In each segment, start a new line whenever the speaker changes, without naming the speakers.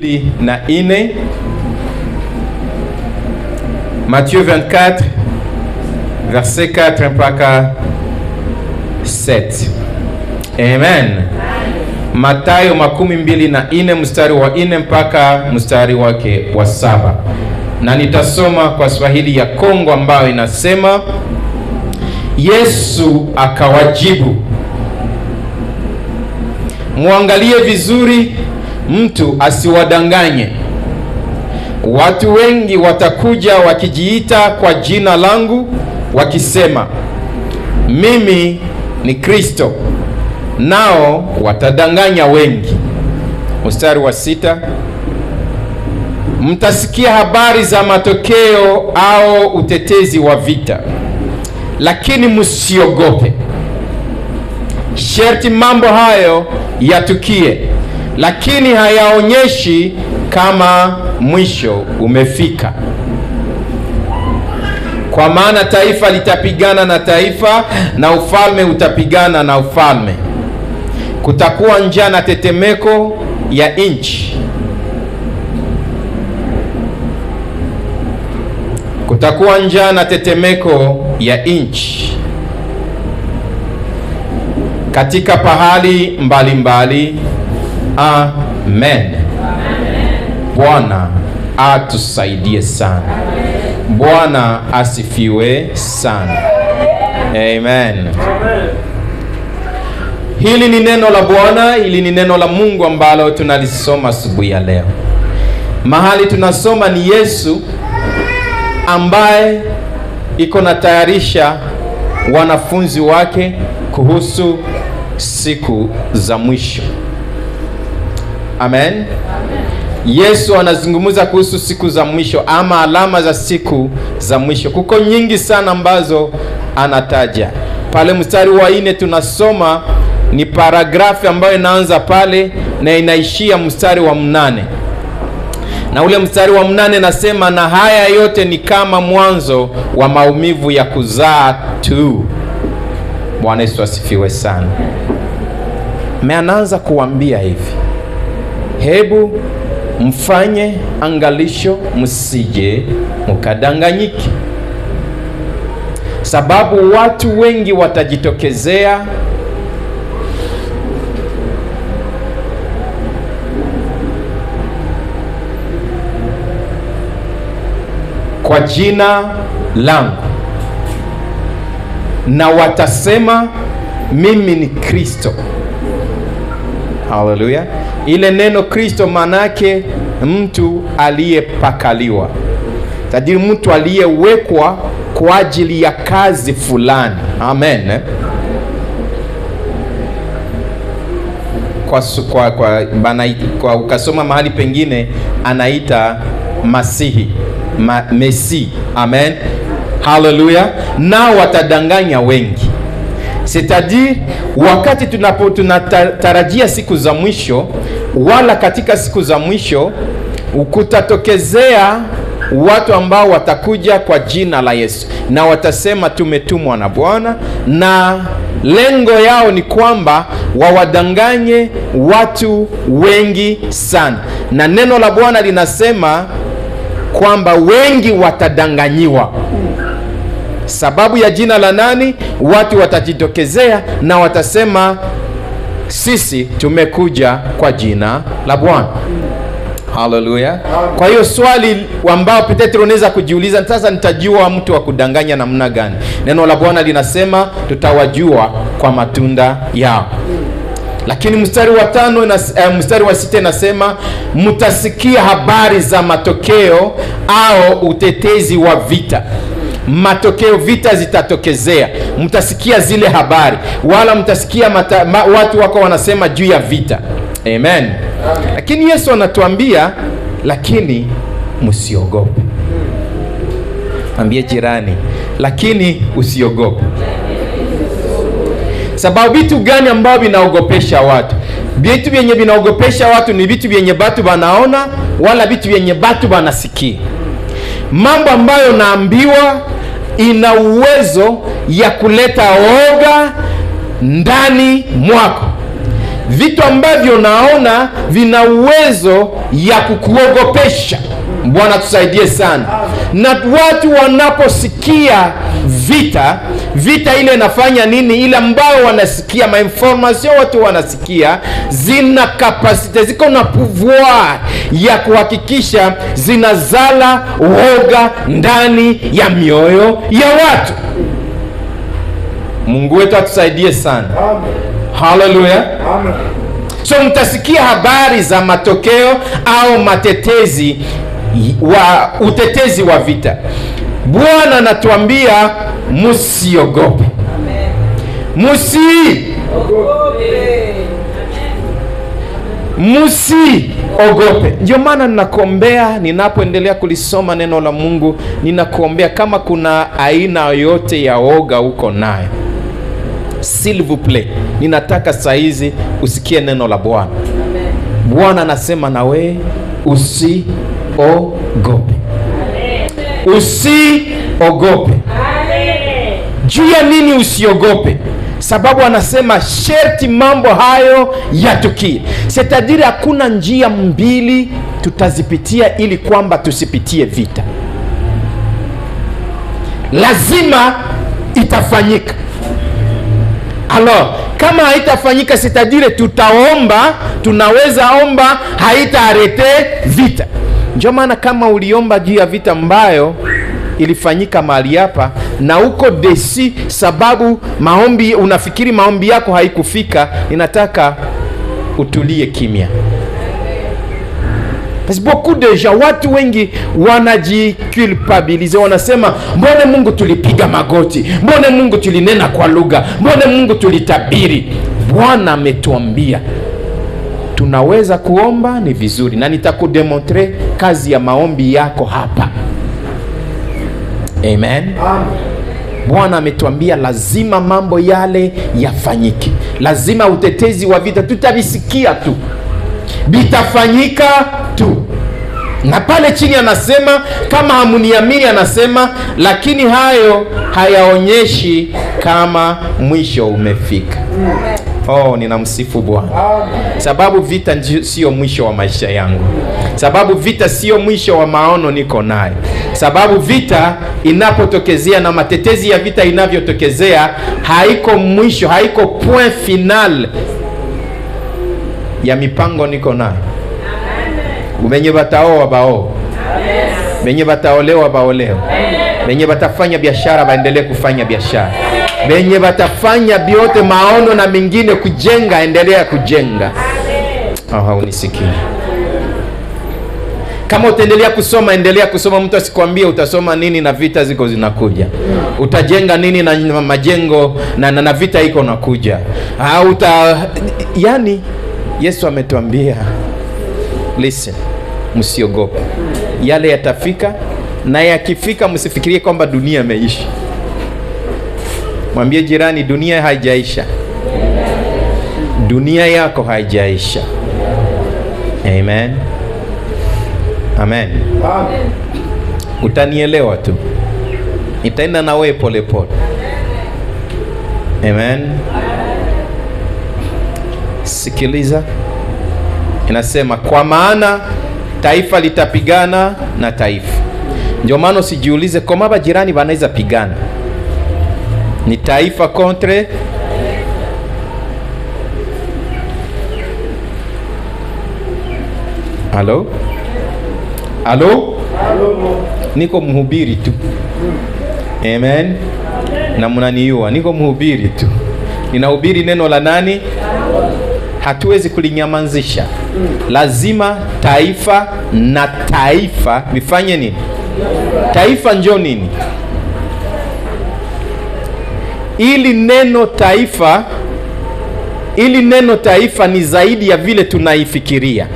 24. Matthieu 24 verset 4 mpaka 7. Amen. Mathayo 24 mstari wa 4 mpaka mstari wake wa 7. Na nitasoma kwa Swahili ya Kongo ambayo inasema, Yesu akawajibu, muangalie vizuri mtu asiwadanganye. Watu wengi watakuja wakijiita kwa jina langu wakisema, mimi ni Kristo, nao watadanganya wengi. Mstari wa 6, mtasikia habari za matokeo au utetezi wa vita, lakini msiogope. Sharti mambo hayo yatukie, lakini hayaonyeshi kama mwisho umefika. Kwa maana taifa litapigana na taifa, na ufalme utapigana na ufalme. Kutakuwa njaa na tetemeko ya nchi. Kutakuwa njaa na tetemeko ya nchi katika pahali mbalimbali. Amen. Bwana atusaidie sana. Bwana asifiwe sana. Amen. Hili ni neno la Bwana, hili ni neno la Mungu ambalo tunalisoma asubuhi ya leo. Mahali tunasoma ni Yesu ambaye iko na tayarisha wanafunzi wake kuhusu siku za mwisho. Amen. Yesu anazungumza kuhusu siku za mwisho ama alama za siku za mwisho. Kuko nyingi sana ambazo anataja. Pale mstari wa 4 tunasoma ni paragrafi ambayo inaanza pale na inaishia mstari wa 8. Na ule mstari wa 8 nasema, na haya yote ni kama mwanzo wa maumivu ya kuzaa tu. Bwana Yesu asifiwe sana. Anaanza kuambia hivi, hebu mfanye angalisho, msije mkadanganyike, sababu watu wengi watajitokezea kwa jina langu, na watasema mimi ni Kristo. Haleluya. Ile neno Kristo manake mtu aliyepakaliwa, tajiri, mtu aliyewekwa kwa ajili ya kazi fulani. Amen. Kwa ukasoma mahali pengine anaita Masihi, Mesi. Amen. Haleluya. Nao watadanganya wengi. C'est-à-dire wakati tunatarajia siku za mwisho, wala katika siku za mwisho kutatokezea watu ambao watakuja kwa jina la Yesu na watasema tumetumwa na Bwana, na lengo yao ni kwamba wawadanganye watu wengi sana. Na neno la Bwana linasema kwamba wengi watadanganyiwa. Sababu ya jina la nani? Watu watajitokezea na watasema sisi tumekuja kwa jina la Bwana. Haleluya. Kwa hiyo swali ambao Petro unaweza kujiuliza, sasa nitajua mtu wa kudanganya namna gani? Neno la Bwana linasema tutawajua kwa matunda yao. Lakini mstari wa 5 mstari wa 6 inasema, mtasikia habari za matokeo au utetezi wa vita. Matokeo, vita zitatokezea, mtasikia zile habari, wala mtasikia watu wako wanasema juu ya vita. Amen. Lakini Yesu anatuambia, lakini msiogope. Ambie jirani, lakini usiogope. Sababu vitu gani ambao vinaogopesha watu? Vitu vyenye vinaogopesha watu ni vitu vyenye batu banaona, wala vitu vyenye batu banasikia. Mambo ambayo naambiwa ina uwezo ya kuleta oga ndani mwako. vitu ambavyo naona vina uwezo ya kukuogopesha. Bwana tusaidie sana. Na watu wanaposikia vita ile inafanya nini? Ile ambao wanasikia mainformation, watu wanasikia zina kapasite, ziko na pouvoir ya kuhakikisha zinazala woga ndani ya mioyo ya watu. Mungu wetu atusaidie sana. Amen. Hallelujah. Amen. So mtasikia habari za matokeo au utetezi wa vita. Bwana anatuambia msiogope. Msiogope. Ndio maana ninakuombea, ninapoendelea kulisoma neno la Mungu, ninakuombea kama kuna aina yote ya oga uko nayo, s'il vous plaît, ninataka saizi usikie neno la Bwana. Bwana anasema na we usiogope. Usiogope. Juu ya nini usiogope? Sababu anasema sherti mambo hayo yatukie. C'est-à-dire hakuna njia mbili tutazipitia ili kwamba tusipitie vita. Lazima itafanyika. Alors, kama haitafanyika, c'est-à-dire tutaomba, tunaweza omba, haitaarete vita. Ndio maana kama uliomba juu ya vita ambayo ilifanyika mahali hapa na uko desi sababu maombi, unafikiri maombi yako haikufika, ninataka utulie kimya. Parce que beaucoup de gens, watu wengi wanajiculpabilize, wanasema mbona Mungu tulipiga magoti, mbona Mungu tulinena kwa lugha, mbona Mungu tulitabiri. Bwana ametuambia tunaweza kuomba, ni vizuri, na nitakudemontre kazi ya maombi yako hapa. Amen. Bwana ametuambia lazima mambo yale yafanyike. Lazima utetezi wa vita tutavisikia tu, bitafanyika tu. Na pale chini anasema kama hamuniamini, anasema lakini hayo hayaonyeshi kama mwisho umefika. Oh, ninamsifu Bwana. Sababu vita sio mwisho wa maisha yangu. Sababu vita sio mwisho wa maono niko naye. Sababu vita inapotokezea na matetezi ya vita inavyotokezea, haiko mwisho, haiko point final ya mipango niko nayo. Benye bataoa bao, benye bataolewa baoleo, benye batafanya biashara baendelee kufanya biashara, benye batafanya biote maono na mengine kujenga, endelea kujenga. Unisikii. Kama utaendelea kusoma, endelea kusoma. Mtu asikwambie utasoma nini na vita ziko zinakuja, utajenga nini na majengo na vita iko nakuja. Yani Yesu ametuambia listen, msiogope. Yale yatafika, na yakifika msifikirie kwamba dunia imeisha. Mwambie jirani, dunia haijaisha. Dunia yako haijaisha. Amen. Amen. Utanielewa tu, itaenda na wewe pole pole. Amen. Sikiliza, inasema kwa maana taifa litapigana na taifa. Ndio maana usijiulize kama bajirani wanaweza pigana. Ni taifa contre Halo? Halo? Niko mhubiri tu. Amen. Na mnaniua, niko mhubiri tu. Ninahubiri neno la nani? Hatuwezi kulinyamazisha. Lazima taifa na taifa vifanye nini? Taifa njoo nini? Ili neno taifa ni zaidi ya vile tunaifikiria.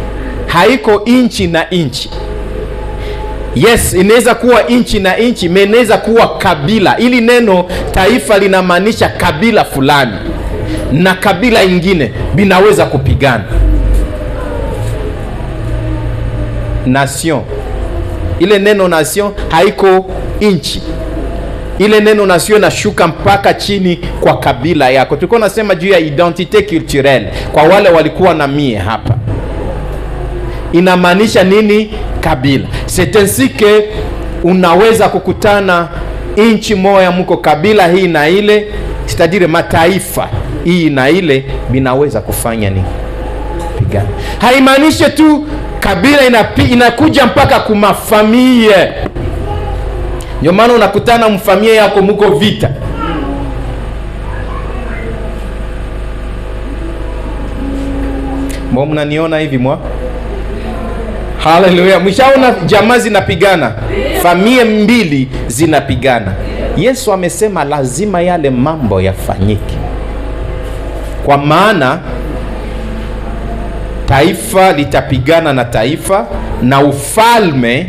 Haiko inchi na inchi. Yes, inaweza kuwa inchi na inchi, inaweza kuwa kabila. Ili neno taifa linamaanisha kabila fulani na kabila ingine binaweza kupigana. Nation. Ile neno nation haiko inchi. ile neno nation nashuka mpaka chini kwa kabila yako. Tulikuwa nasema juu ya identite culturelle kwa wale walikuwa na mie hapa. Inamaanisha nini kabila? C'est ainsi que unaweza kukutana inchi moja mko kabila hii na ile, c'est-à-dire mataifa hii na ile binaweza kufanya nini? Pigana. Haimaanishi tu kabila inakuja mpaka kumafamilie. Ndio maana unakutana mfamilia yako mko vita. Mbona mnaniona hivi mwa? Haleluya. Mshaona jamaa zinapigana, familia mbili zinapigana. Yesu amesema lazima yale mambo yafanyike, kwa maana taifa litapigana na taifa na ufalme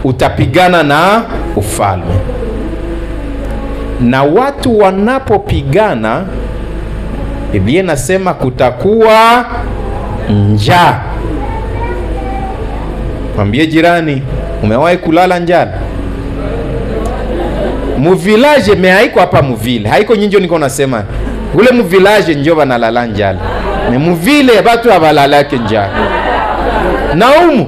utapigana na ufalme. Na watu wanapopigana, Biblia inasema kutakuwa njaa. Mwambie jirani, umewahi kulala njala? Mu village me haiko hapa mu vile. Haiko nyinjo niko nasema. Ule mu village njo banalala njala. Me mu vile batu abalala yake njala. Naumu.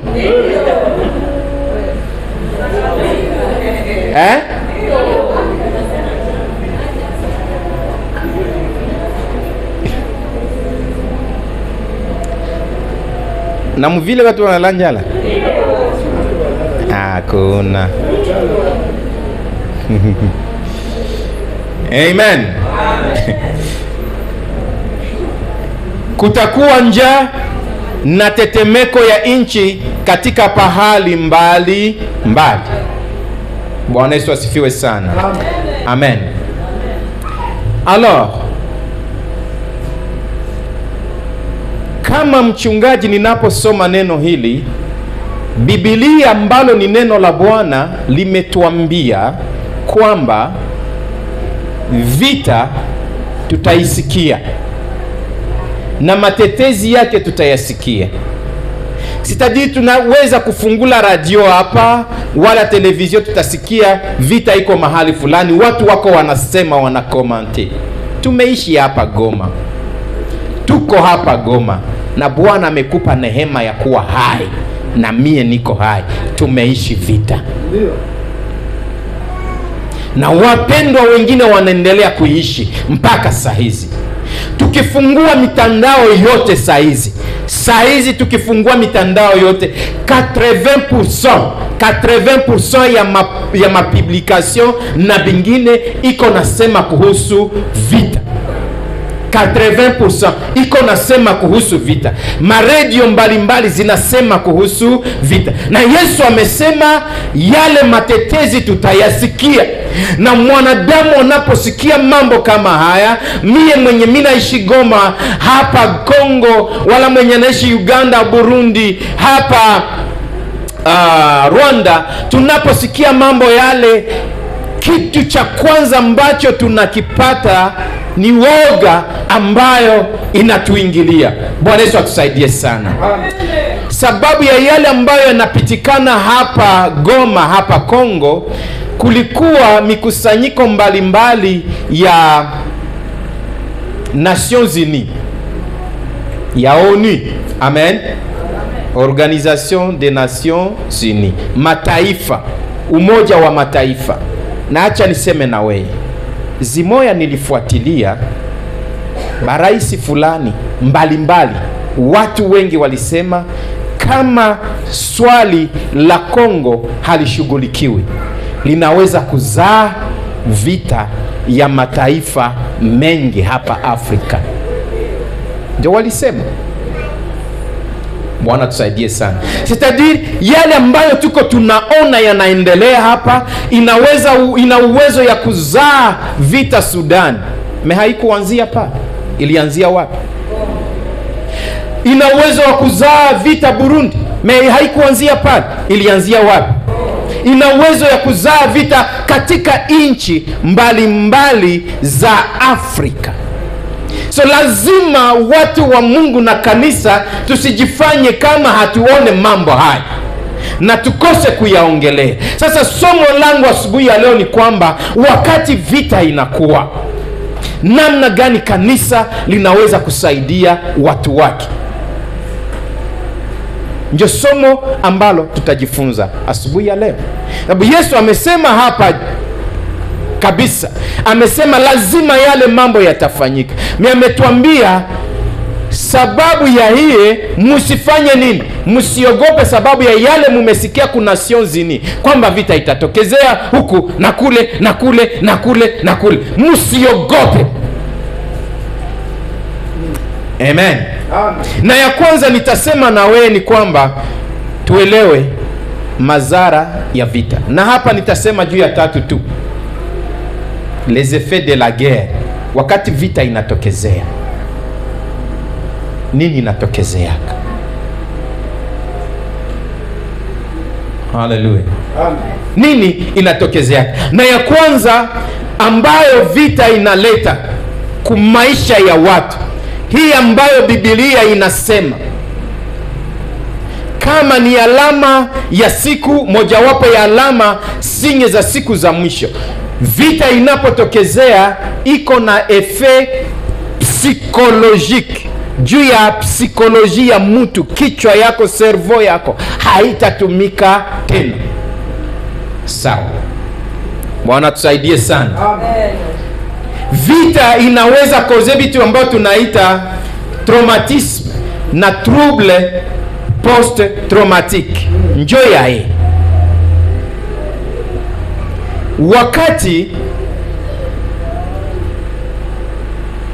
Na mu vile batu banalala njala? Hakuna. Amen. Kutakuwa njaa na tetemeko ya inchi katika pahali mbali mbali. Bwana Yesu asifiwe sana. Amen. Alors, kama mchungaji ninaposoma neno hili, Biblia ambalo ni neno la Bwana limetuambia kwamba vita tutaisikia na matetezi yake tutayasikia. Sitadi tunaweza kufungula radio hapa wala televizio, tutasikia vita iko mahali fulani, watu wako wanasema, wanakomante. Tumeishi hapa Goma, tuko hapa Goma, na Bwana amekupa neema ya kuwa hai, na mie niko hai. Tumeishi vita, na wapendwa wengine wanaendelea kuishi mpaka saa hizi. Tukifungua mitandao yote saa hizi tukifungua mitandao yote, 80% ya mapublication na bingine iko nasema kuhusu vita. 80% iko nasema kuhusu vita. Maredio mbalimbali zinasema kuhusu vita. Na Yesu amesema yale matetezi tutayasikia. Na mwanadamu anaposikia mambo kama haya, mie mwenye naishi Goma hapa Kongo, wala mwenye naishi Uganda, Burundi, hapa Rwanda, tunaposikia mambo yale, kitu cha kwanza ambacho tunakipata ni woga ambayo inatuingilia. Bwana Yesu atusaidie sana. Sababu ya yale ambayo yanapitikana hapa Goma, hapa Kongo, kulikuwa mikusanyiko mbalimbali ya Nations Unies, ya ONU. Amen. Organisation des Nations Unies, mataifa, umoja wa mataifa. Na acha niseme na wewe, zimoya nilifuatilia baraisi fulani mbalimbali, watu wengi walisema kama swali la Kongo halishughulikiwi, linaweza kuzaa vita ya mataifa mengi hapa Afrika. Ndio walisema. Bwana tusaidie sana. C'est-à-dire yale ambayo tuko tunaona yanaendelea hapa, ina uwezo ya kuzaa vita Sudan. Haikuanzia pa. Ilianzia wapi? Ina uwezo wa kuzaa vita Burundi. Haikuanzia pa. Ilianzia wapi? Ina uwezo ya kuzaa vita katika inchi mbalimbali za Afrika. So lazima watu wa Mungu na kanisa tusijifanye kama hatuone mambo haya. na tukose kuyaongelea. Sasa somo langu asubuhi ya leo ni kwamba wakati vita inakuwa, namna gani kanisa linaweza kusaidia watu wake. Ndio somo ambalo tutajifunza asubuhi ya leo. Sababu Yesu amesema hapa kabisa, amesema lazima yale mambo yatafanyika. Ametuambia sababu ya hii, msifanye nini? Msiogope sababu ya yale mumesikia kuna sionzini, kwamba vita itatokezea huku na kule na kule na kule na kule. Msiogope. Amen. Na ya kwanza nitasema na wewe ni kwamba tuelewe madhara ya vita. Na hapa nitasema juu ya 3 tu. Les effets de la guerre. Wakati vita inatokezea, nini inatokezea? Hallelujah. Nini inatokezea? Na ya kwanza ambayo vita inaleta kwa maisha ya watu, hii ambayo Biblia inasema kama ni alama ya siku mojawapo ya alama sinye za siku za mwisho. Vita inapotokezea iko na effet psychologique juu ya psikolojia ya mtu. Kichwa yako, servo yako haitatumika tena. Sawa. Bwana tusaidie sana. Amen. Vita inaweza koze vitu ambavyo tunaita traumatisme na trouble post traumatique. Njoo ya hii. Wakati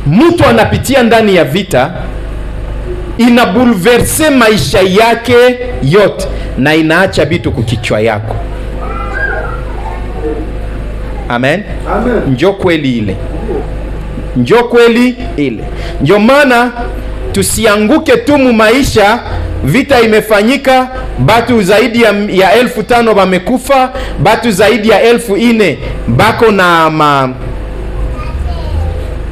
mtu anapitia ndani ya vita, inabulverse maisha yake yote na inaacha vitu kukichwa yako. Amen. Amen. Njoo kweli ile. Njoo kweli ile. Ndio maana tusianguke tu mu maisha. Vita imefanyika, batu zaidi ya 5,000 wamekufa, batu zaidi ya 4,000 bako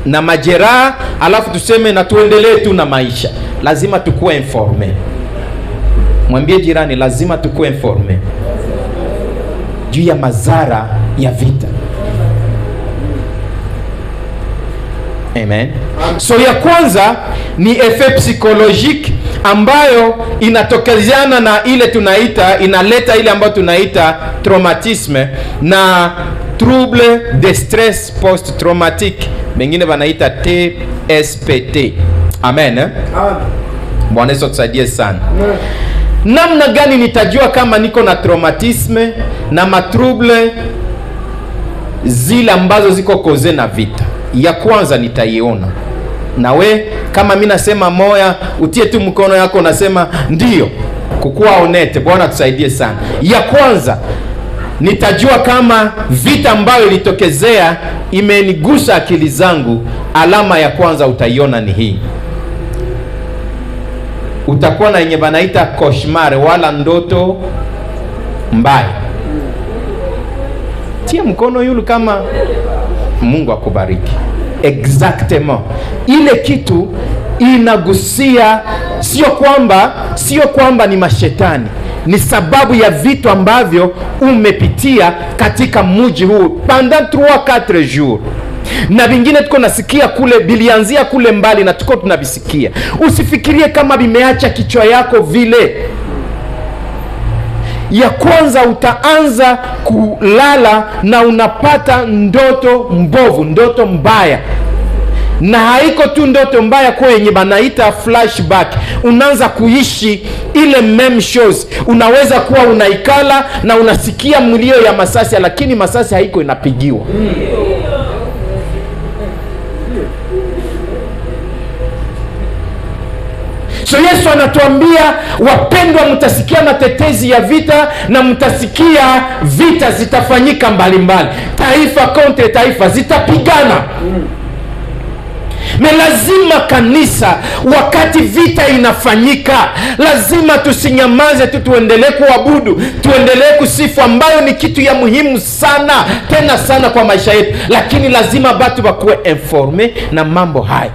na majeraha, alafu tuseme na tuendelee tu na maisha. Lazima tukue informe. Mwambie jirani, lazima tukue informe juu ya madhara ya vita. Amen. So ya kwanza ni effet psychologique ambayo inatokezeana na ile tunaita, inaleta ile ambayo tunaita traumatisme na trouble de stress post traumatique, wengine wanaita TSPT. Amen. Amen. Bwana Yesu tusaidie sana. Amen. Namna gani nitajua kama niko na traumatisme na matrouble zile ambazo ziko koze na vita? Ya kwanza nitaiona. Na we kama mimi nasema moya, utie tu mkono yako nasema ndio, kukua honete. Bwana tusaidie sana. Ya kwanza nitajua kama vita ambayo ilitokezea imenigusa akili zangu. Alama ya kwanza utaiona ni hii. Utakuwa na yenye banaita cauchemar wala ndoto mbaya. Tia mkono yule kama Mungu akubariki. Exactement. Ile kitu inagusia, sio kwamba ni mashetani, ni sababu ya vitu ambavyo umepitia katika mji huu pendant 3-4 jours. Na vingine tuko nasikia kule, bilianzia kule mbali na tuko tunavisikia. Usifikirie kama bimeacha kichwa yako vile. Ya kwanza utaanza kulala na unapata ndoto mbovu, ndoto mbaya. Na haiko tu ndoto mbaya kwa yenye banaita flashback. Unaanza kuishi ile meme shows. Unaweza kuwa unaikala na unasikia mlio ya masasi, lakini masasi haiko inapigiwa. So Yesu anatuambia, wapendwa, mtasikia matetezi ya vita na mtasikia vita zitafanyika mbalimbali. Taifa kontra taifa zitapigana. Me lazima kanisa, wakati vita inafanyika, lazima tusinyamaze tu, tuendelee kuabudu, tuendelee kusifu, ambayo ni kitu ya muhimu sana, tena sana kwa maisha yetu. Lakini lazima batu bakuwe informe na mambo haya.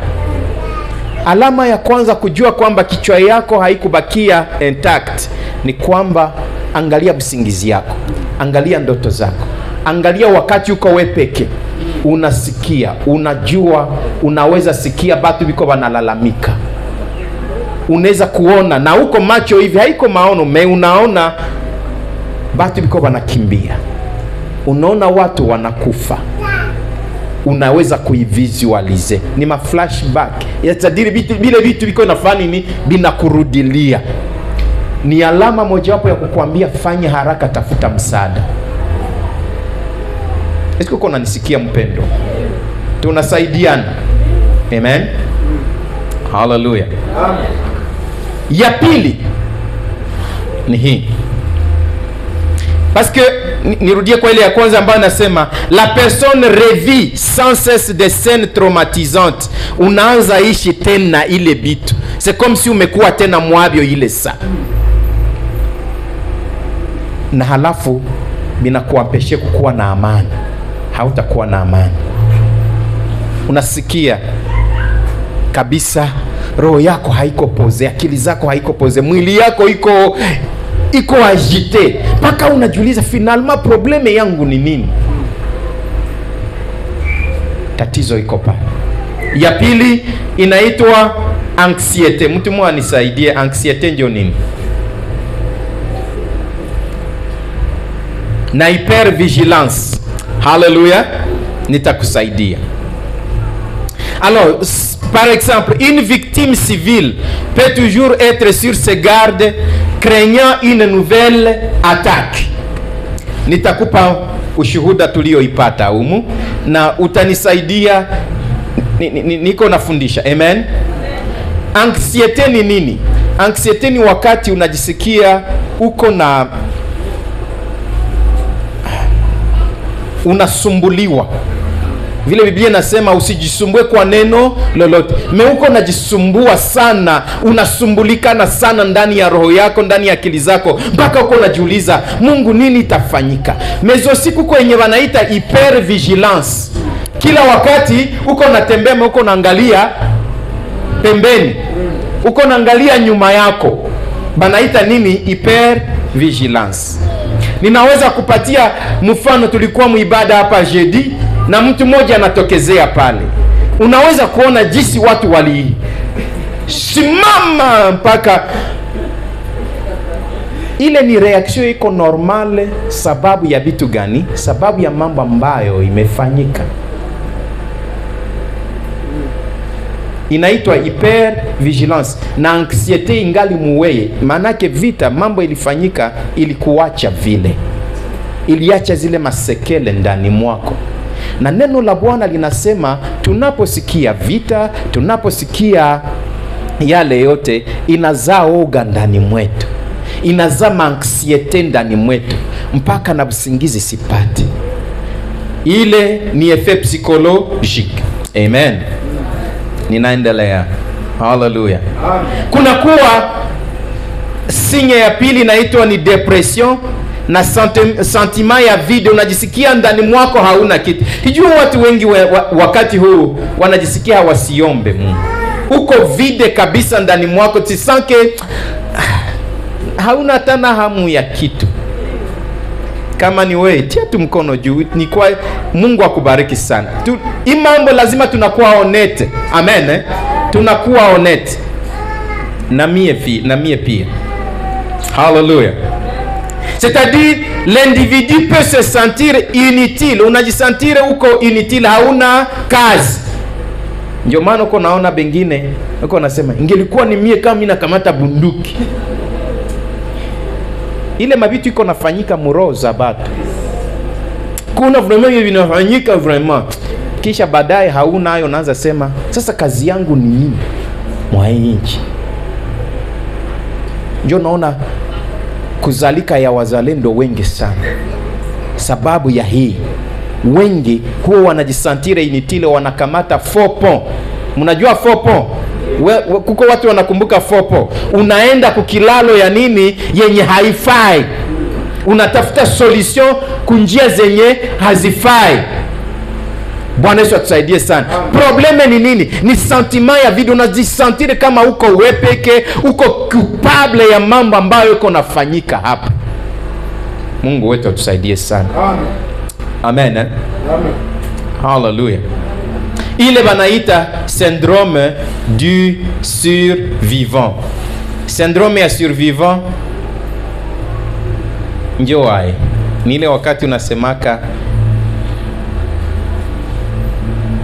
Alama ya kwanza kujua kwamba kichwa yako haikubakia intact ni kwamba Angalia usingizi yako, angalia ndoto zako, angalia wakati uko wewe peke, unasikia, unajua, unaweza sikia batu biko wanalalamika, unaweza kuona na uko macho hivi, haiko maono unaona batu biko wanakimbia, unaona watu wanakufa, unaweza kuivisualize. Ni ma flashback yatadiri bile vitu biko nafani ni binakurudilia. Ni alama mojawapo ya kukuambia fanya haraka, tafuta msaada. Esiko kona nisikia mpendo? Tunasaidiana. Amen. Hallelujah. Amen. Ya pili ni hii. Parce que nirudie kwa ile ya kwanza ambayo nasema la personne revit sans cesse des scènes traumatisantes. Unaanza ishi tena ile bitu. C'est comme si umekuwa tena mwabio ile saa. Na halafu binakuampeshe kukuwa na amani. Hautakuwa na amani. Unasikia kabisa roho yako haiko poze, akili zako haiko poze, mwili yako iko agite, mpaka unajiuliza finalement probleme yangu ni nini? Tatizo iko pale. Ya pili inaitwa anxiete. Mtu mmoja nisaidie, anxiete ndio nini? Na hypervigilance. Hallelujah. Nitakusaidia. Alors, par exemple, une victime civile peut toujours être sur ses gardes, craignant une nouvelle attaque. Nitakupa ushuhuda tulioipata humu na utanisaidia, niko nafundisha. Amen. Anxiete ni nini? Anxiete ni wakati unajisikia uko na unasumbuliwa. Vile Biblia nasema usijisumbue kwa neno lolote. Uko najisumbua sana, unasumbulikana sana ndani ya roho yako, ndani ya akili zako, mpaka uko najiuliza Mungu nini itafanyika. Mezo siku kwenye wanaita hypervigilance. Kila wakati uko natembea, uko naangalia pembeni, uko naangalia nyuma yako. Banaita nini? Hypervigilance. Ninaweza kupatia mfano. Tulikuwa muibada hapa jeudi na mtu mmoja anatokezea pale. Unaweza kuona jinsi watu wali simama mpaka ile ni reaction iko normale. Sababu ya vitu gani? Sababu ya mambo ambayo imefanyika. Inaitwa hypervigilance. Na anxiety ingali muweye, manake vita mambo ilifanyika, ilikuacha vile, iliacha zile masekele ndani mwako. Na neno la Bwana linasema tunaposikia vita, tunaposikia yale yote, inazaa oga ndani mwetu, inazaa anxiety ndani mwetu, mpaka na usingizi sipati. Ile ni effet psychologique. Amen. Ninaendelea. Hallelujah. Kuna kuwa sinye ya pili inaitwa ni depression na sentiment ya vide. Unajisikia ndani mwako hauna kitu. Hijua watu wengi wakati huu wanajisikia wasiombe Mungu. Uko vide kabisa ndani mwako, tisanke hauna tena hamu ya kitu. Kama ni wewe, tia tu mkono juu. Ni kwa Mungu akubariki sana. Hii mambo lazima tunakuwa honete. Amen. Tunakuwa honete. Na mie pia. Hallelujah. C'est-à-dire l'individu peut se sentir inutile. Unajisentir uko inutile, hauna kazi. Ndio maana uko naona bengine uko nasema ingelikuwa ni mie kama mimi nakamata bunduki. Ile mabitu iko nafanyika muroho za batu. Kuna vraiment vinafanyika vraiment. Kisha baadaye hauna hayo, unaanza sema sasa kazi yangu ni nini mwa nchi? Ndio naona kuzalika ya wazalendo wengi sana. Sababu ya hii, wengi huwa wanajisantire initile, wanakamata fopo. Mnajua fopo? Kuko watu wanakumbuka fopo. Unaenda kukilalo ya nini yenye haifai, unatafuta solution kunjia zenye hazifai. Bwana Yesu atusaidie sana. Probleme ni nini? Ni sentiment ya vide. Unajisentire kama uko wepeke, uko culpable ya mambo ambayo uko nafanyika hapa. Mungu wetu atusaidie sana. Amen. Amen. Hallelujah. Ile banaita syndrome du survivant. Syndrome ya survivant ndio wae. Ni ile wakati unasemaka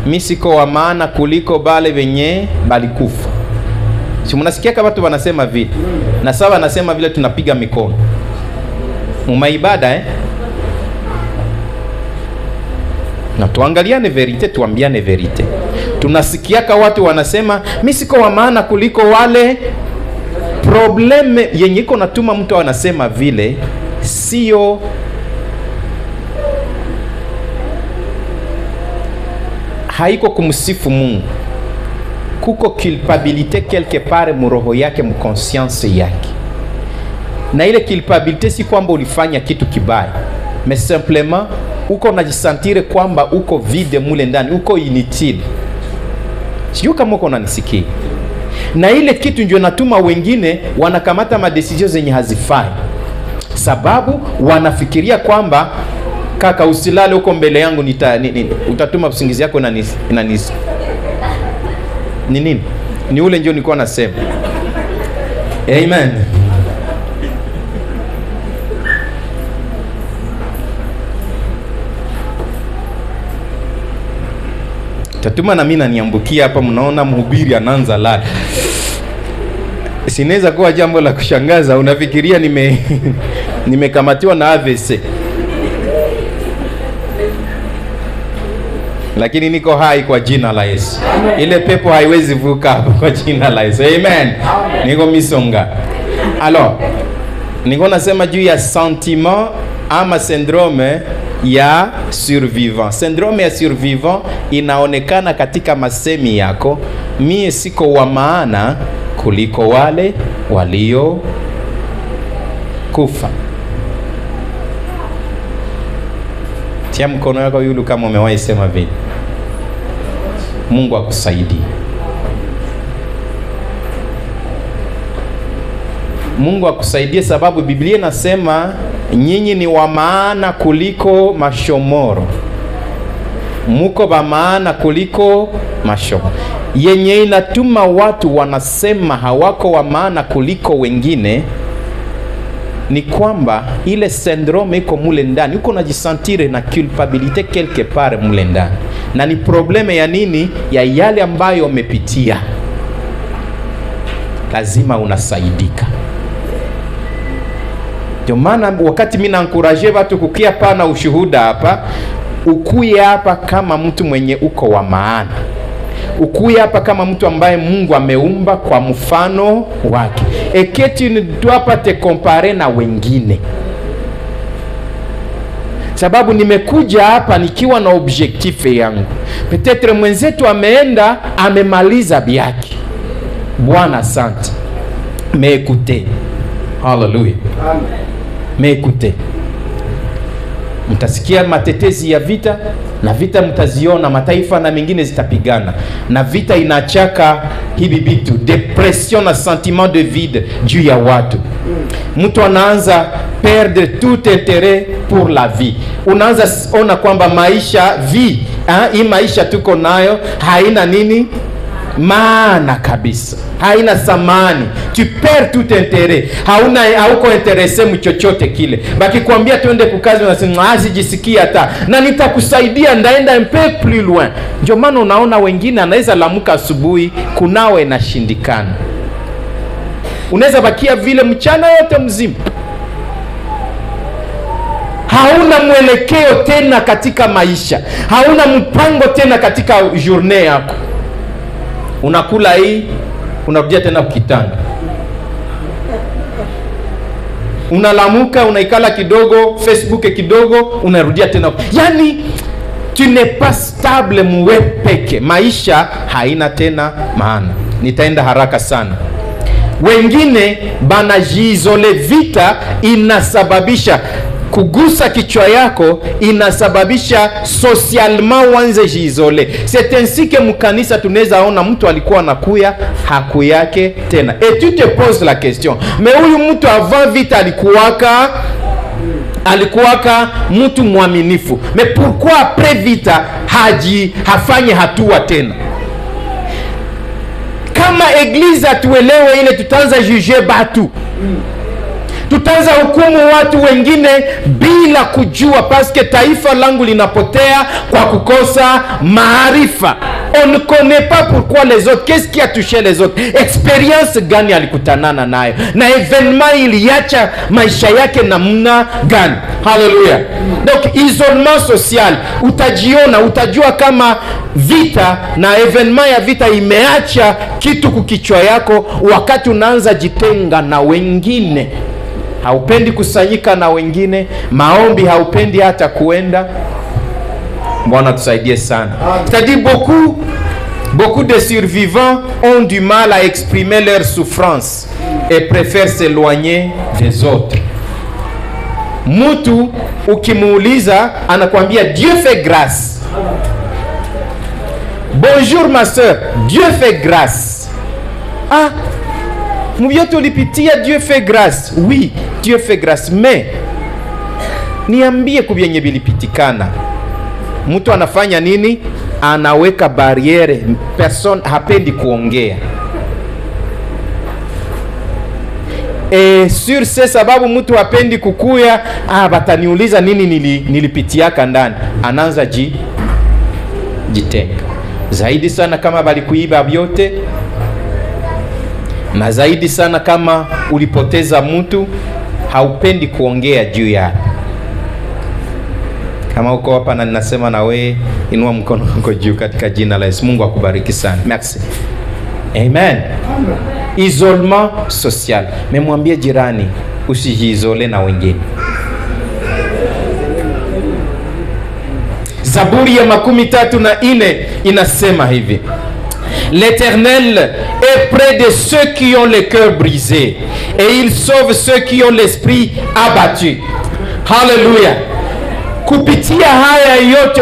mimi siko wa maana kuliko bale wenye balikufa. Si mnasikia kama watu wanasema vile. Na sawa wanasema vile tunapiga mikono. Mumaibada na tuangaliane verite, tuambiane verite. Tunasikiaka watu wanasema mimi siko wa maana kuliko wale. Probleme yenye iko natuma mtu anasema vile sio haiko kumsifu Mungu. Kuko culpabilité quelque part mu roho yake, mu conscience yake. Na ile culpabilité si kwamba ulifanya kitu kibaya, mais simplement uko unajisantire kwamba uko vide mule ndani, uko inutile. Sio kama uko unanisikia. Na ile kitu ndio natuma wengine wanakamata madecisions zenye hazifai, sababu wanafikiria kwamba kaka usilale huko mbele yangu utatuma usingizi yako na nini. Ni ule ndio nilikuwa nasema. Amen. Tatuma na mimi naniambukia hapa, mnaona mhubiri anaanza lala. Sinaweza kuwa jambo la kushangaza, unafikiria nimekamatiwa na AVC. Lakini niko hai kwa jina la Yesu. Ile pepo haiwezi vuka hapo kwa jina la Yesu. Amen. Niko misonga. Alors, niko nasema juu ya sentiment ama syndrome ya survivant. Syndrome ya survivant inaonekana katika masemi yako, mie siko wa maana kuliko wale walio kufa. Tia mkono wako yulu kama umewahi sema vile. Mungu akusaidie. Mungu akusaidie, sababu Biblia inasema nyinyi ni wa maana kuliko mashomoro. Muko wa maana kuliko mashomoro. Yenye inatuma watu wanasema hawako wa maana kuliko wengine ni kwamba ile syndrome iko mule ndani, uko najisantire na culpabilité quelque part mule ndani. Na ni probleme ya nini? Ya yale ambayo umepitia. Lazima unasaidika. Ndio maana wakati mimi naencourage watu kukia pana ushuhuda hapa, ukuye hapa kama mtu mwenye uko wa maana. Ukuye hapa kama mtu ambaye Mungu ameumba kwa mfano wake. Et que tu ne dois pas te comparer na wengine. Sababu nimekuja hapa nikiwa na objectif yangu. Peut-être mwenzetu ameenda amemaliza biaki. Bwana asante. Mais écoutez. Hallelujah. Amen. Mais écoutez. Mtasikia matetezi ya vita, na vita mtaziona, mataifa na mengine zitapigana, na vita inachaka hivi vitu, depression na sentiment de vide juu ya watu. Mtu anaanza perdre tout intérêt pour la vie. Unaanza ona kwamba maisha vie, hii maisha tuko nayo haina nini? Maana kabisa. Haina thamani. Tu perds tout intérêt. Hauko intéressé mchochote kile. Baki kuambia tuende kukazi, unasema sijisikia hata. Na nitakusaidia, ndaenda un peu plus loin. Ndio maana unaona wengine anaweza lamuka asubuhi kunawe na shindikana. Unaweza bakia vile mchana yote mzima. Hauna mwelekeo tena katika maisha. Hauna mpango tena katika journée yako. Unakula hii, unarudia tena ukitanda. Unalamuka, unaikala kidogo, Facebook kidogo, unarudia tena. Yani, tu n'es pas stable muwe peke. Maisha haina tena maana. Nitaenda haraka sana. Wengine banajizole, vita inasababisha kugusa kichwa yako, inasababisha socialement wanze jizole. C'est ainsi que mkanisa tunaweza ona mtu alikuwa anakuya haku yake tena. Et tu te poses la question, mais huyu mtu avant vita alikuwaka alikuwaka mtu mwaminifu. Mais pourquoi après vita hafanye hatua tena? Kama eglise atuelewe ile, tutaanza juger batu, tutaanza hukumu watu wengine bila kujua, paske taifa langu linapotea kwa kukosa maarifa. On ne connaît pas pourquoi les autres, qu'est-ce qui a touché les autres, experience gani alikutanana nayo, na evenement iliacha maisha yake namna gani. Haleluya. Donc isolement social, utajua kama vita na evenement ya vita imeacha kitu kukichwa yako wakati unaanza jitenga na wengine. Haupendi kusanyika na wengine, maombi haupendi hata kuenda. Bwana tusaidie sana. C'est-à-dire beaucoup de survivants ont du mal à exprimer leur souffrance et préfèrent s'éloigner des autres. Mtu ukimuuliza anakuambia Dieu fait grâce. Bonjour ma soeur, Dieu fait grâce. Ah, mvyote ulipitia, Dieu fait grâce. Oui, Dieu fait grâce, mais niambie kubyenye bilipitikana. Mtu anafanya nini? Anaweka barriere, person hapendi kuongea. Sur ce sababu mtu hapendi kukuya, bataniuliza nini nilipitiaka ndani. Anaanza jitenga. Zaidi sana kama balikuiba vyote, na zaidi sana kama ulipoteza mtu, haupendi kuongea juu ya. Kama uko hapa na ninasema na wewe, inua mkono wako juu katika jina la Yesu. Mungu akubariki sana. Merci. Amen. Isolement social. Memwambie jirani usijizole na wengine. Zaburi ya 34 inasema hivi: L'Éternel est près de ceux qui ont le cœur brisé et il sauve ceux qui ont l'esprit abattu. Hallelujah. Kupitia haya yote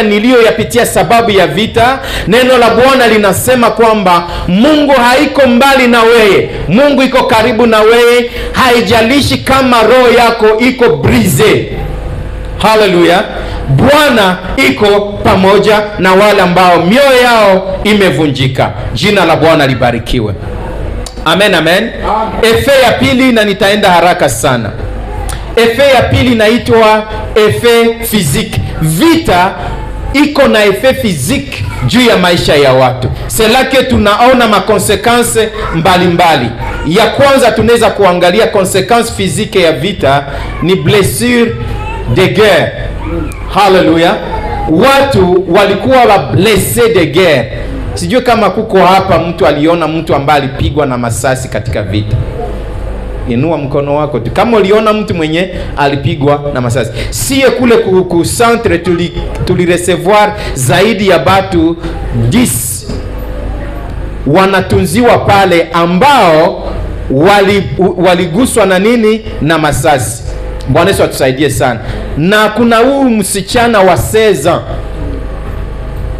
niliyoyapitia sababu ya vita, neno la Bwana linasema kwamba Mungu haiko mbali na wewe. Mungu iko karibu na wewe, haijalishi kama roho yako iko brise. Hallelujah. Bwana iko pamoja na wale ambao mioyo yao imevunjika. Jina la Bwana libarikiwe. Amen, amen. Efe ya pili, na nitaenda haraka sana. Efe ya pili inaitwa efe physique. Vita iko na efe physique juu ya maisha ya watu. C'est là que tunaona makonsekanse mbalimbali. Ya kwanza tunaweza kuangalia konsekanse physique ya vita ni blessure de guerre. Hallelujah. Watu walikuwa wa blessé de guerre. Sijui kama kuko hapa mtu aliona mtu ambaye alipigwa na masasi katika vita. Inua mkono wako tu kama uliona mtu mwenye alipigwa na masasi. Siye kule ku centre tuli recevoir zaidi ya batu 10 wanatunziwa pale ambao waliguswa na nini? Na masasi. Bwana Yesu atusaidie sana. Na kuna huu msichana wa 16 ans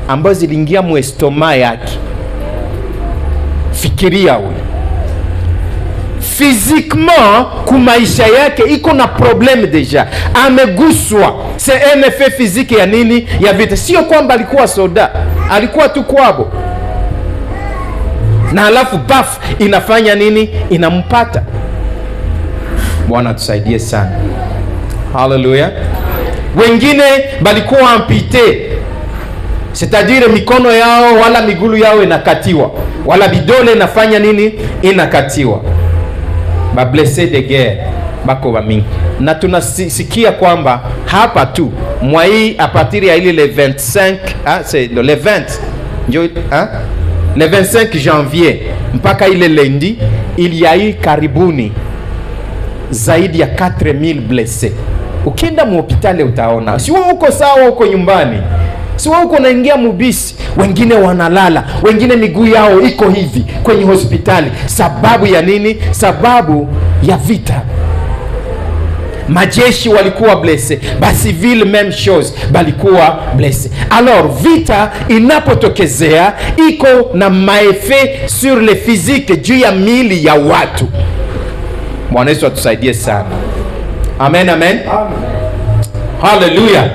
ambao ziliingia muestoma yake. Fikiria huyu. Physiquement kumaisha yake iko na problem deja. Ameguswa. C'est un effet physique ya nini? Ya vita. Sio kwamba alikuwa soda. Alikuwa tu kwabo. Na alafu baf inafanya nini? Inampata. Bwana tusaidie sana. Hallelujah. Wengine balikuwa ampute. C'est-à-dire mikono yao wala migulu yao inakatiwa. Wala vidole inafanya nini? Inakatiwa. Ba blessé de guerre bako ba mingi. Na tunasikia kwamba hapa tu mwai a partir ya ile le 25 c'est le 20 ndio le 25 janvier mpaka ile lundi il y a eu karibuni zaidi ya 4000 blessés. Ukienda mu hospitali utaona. Si wewe uko sawa uko nyumbani. Si wewe uko naingia mubisi, wengine wanalala, wengine miguu yao iko hivi kwenye hospitali. Sababu ya nini? Sababu ya vita. Majeshi walikuwa blessé, basi vile même chose balikuwa blessé. Alors vita inapotokezea iko na maefe sur le physique juu ya mili ya watu. Bwana Yesu atusaidie sana. Amen, amen. Hallelujah.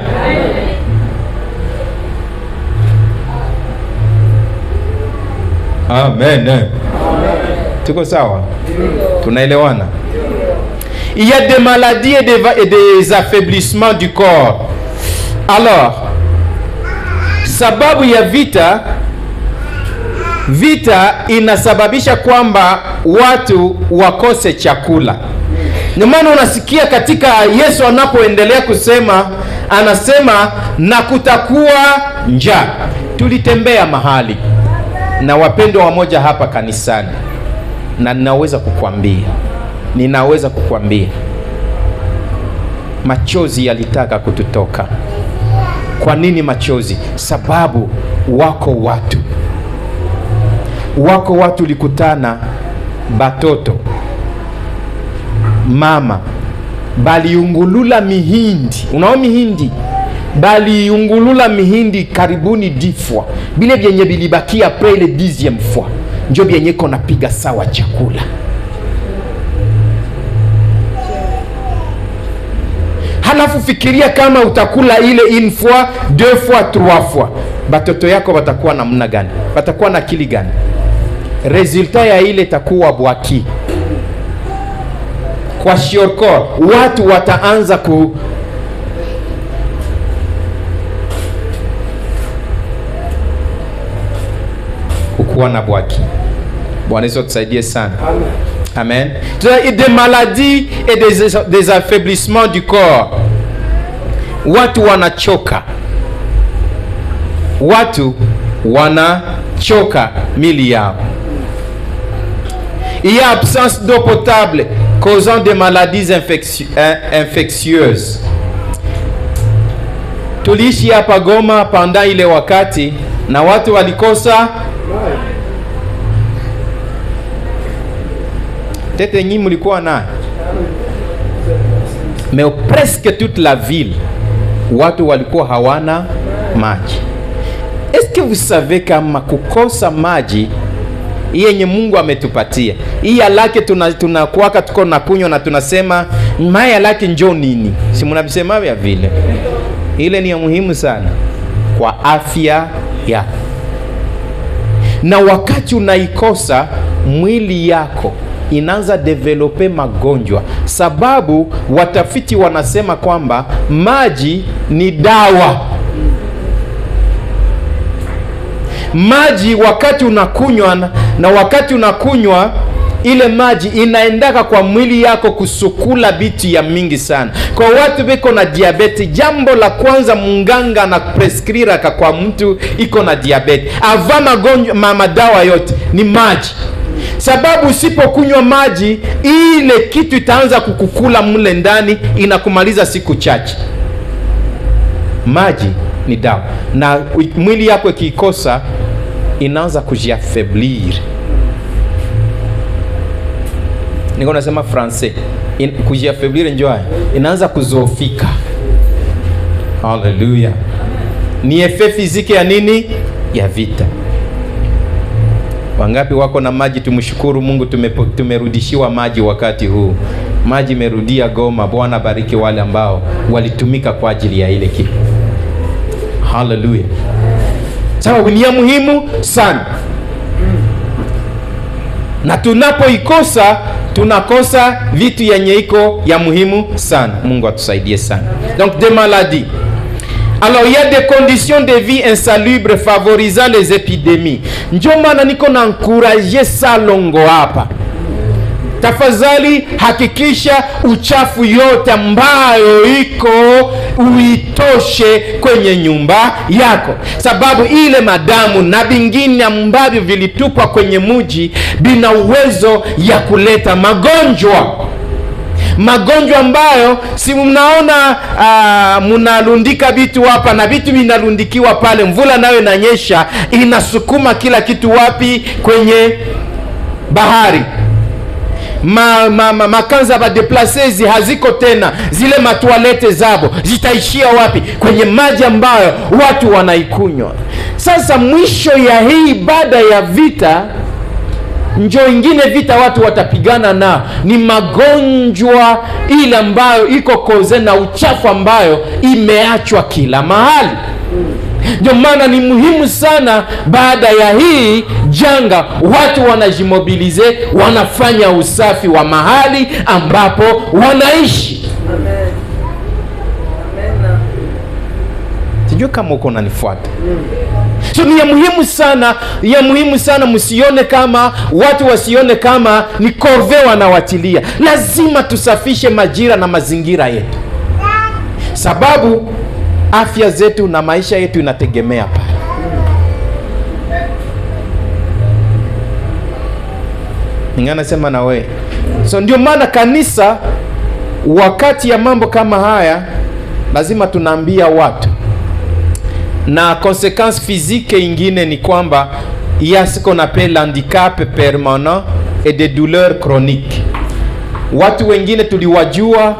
Amen. Tuko sawa? Tunaelewana? Il y a des maladies et des affaiblissements du corps. Alors, sababu ya vita inasababisha kwamba watu wakose chakula. Ndio maana unasikia katika Yesu anapoendelea kusema, anasema na kutakuwa njaa. Tulitembea mahali na wapendwa wamoja hapa kanisani, na ninaweza kukwambia machozi yalitaka kututoka. Kwa nini machozi? Sababu wako watu likutana batoto mama baliungulula mihindi. Unao mihindi baliungulula mihindi karibuni difwa, bile vyenye bilibakia après le 10e fois njo vyenye kona piga sawa chakula. Halafu fikiria kama utakula ile une fois, 2 fois, 3 fois, batoto yako watakuwa namna gani? Watakuwa na akili gani? Resulta ya ile takuwa bwaki kwa shiorko. Watu wataanza kukuwa na bwaki. Bwana Yesu tusaidie sana. Amen. Des maladies et des affaiblissements du corps. Watu wanachoka mili yao. Il y a absence d'eau potable causant des maladies infectieuses. Tuliishi hapa Goma panda ile wakati na watu walikosa tete. Nyinyi mlikuwa na mais presque toute la ville watu walikuwa hawana maji. Est-ce que vous savez kama kukosa maji yenye Mungu ametupatia, hii yalake tunakuwaka tuko na kunywa na tunasema maya yalake njoo nini? Si mnabisema vya vile? Ile ni ya muhimu sana kwa afya yako. Na wakati unaikosa, mwili yako inaanza develope magonjwa, sababu watafiti wanasema kwamba maji ni dawa. Maji wakati unakunywa na wakati unakunywa ile maji inaendaka kwa mwili yako kusukula bitu ya mingi sana. Kwa watu beko na diabeti, jambo la kwanza munganga na prescrire kwa mtu iko na diabeti, ava magonjwa madawa yote ni maji. Sababu usipokunywa maji, ile kitu itaanza kukukula mule ndani, inakumaliza siku chache. Maji ni dawa, na mwili yako ikikosa inaanza kujiaffaiblir. Niko nasema français, kujiaffaiblir njoo inaanza kuzofika. Hallelujah. Ni effet physique ya nini? Ya vita. Wangapi wako na maji? Tumshukuru Mungu, tumerudishiwa maji wakati huu. Maji merudia Goma. Bwana bariki wale ambao walitumika kwa ajili ya ile kitu. Hallelujah. Sababu ni ya muhimu sana. Na tunapoikosa, tunakosa vitu yenye iko ya muhimu sana. Mungu atusaidie sana. Donc des maladies. Alors il y a des conditions de vie insalubres favorisant les épidémies. Ndio maana niko na encourager Salongo hapa. Tafadhali hakikisha uchafu yote ambayo iko uitoshe kwenye nyumba yako, sababu ile madamu na bingine ambavyo vilitupwa kwenye mji bina uwezo ya kuleta magonjwa ambayo si mnaona mnalundika vitu hapa na vitu vinalundikiwa pale, mvula nayo inanyesha inasukuma kila kitu wapi? Kwenye bahari. Makanza ba deplaces haziko tena, zile matoilette zabo zitaishia wapi? Kwenye maji ambayo watu wanaikunywa. Sasa mwisho ya hii baada ya vita Njo ingine vita watu watapigana na ni magonjwa ile ambayo iko koze na uchafu ambayo imeachwa kila mahali. Ndio maana ni muhimu sana baada ya hii janga watu wanajimobilize, wanafanya usafi wa mahali ambapo wanaishi. Amen. Amen. Sijui kama uko unanifuata. So ni ya muhimu sana msione kama watu wasione kama ni korve wanawatilia. Lazima tusafishe majira na mazingira yetu, sababu afya zetu na maisha yetu inategemea pale. Ningana sema na we. So ndio maana kanisa wakati ya mambo kama haya lazima tunaambia watu. Na conséquence physique ingine ni kwamba il y a ce qu'on appelle handicap permanent et des douleurs chroniques. Watu wengine tuliwajua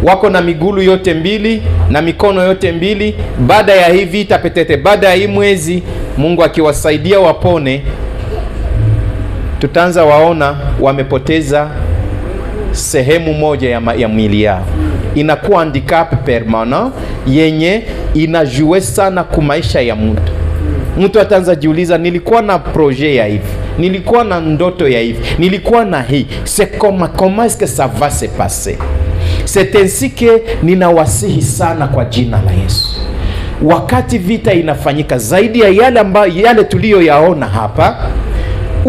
wako na migulu yote mbili na mikono yote mbili, baada ya hii vita petete, baada ya hii mwezi Mungu akiwasaidia wapone, tutaanza waona wamepoteza sehemu moja ya mwili yao. Inakuwa handicap permanent yenye inajue sana kwa maisha ya mtu. Mtu ataanza jiuliza, nilikuwa na projet ya hivi, nilikuwa na ndoto ya hivi, nilikuwa na hii, c'est comment est-ce que ça va se passer? C'est ainsi que ninawasihi sana kwa jina la Yesu, wakati vita inafanyika, zaidi ya yale tuliyoyaona hapa,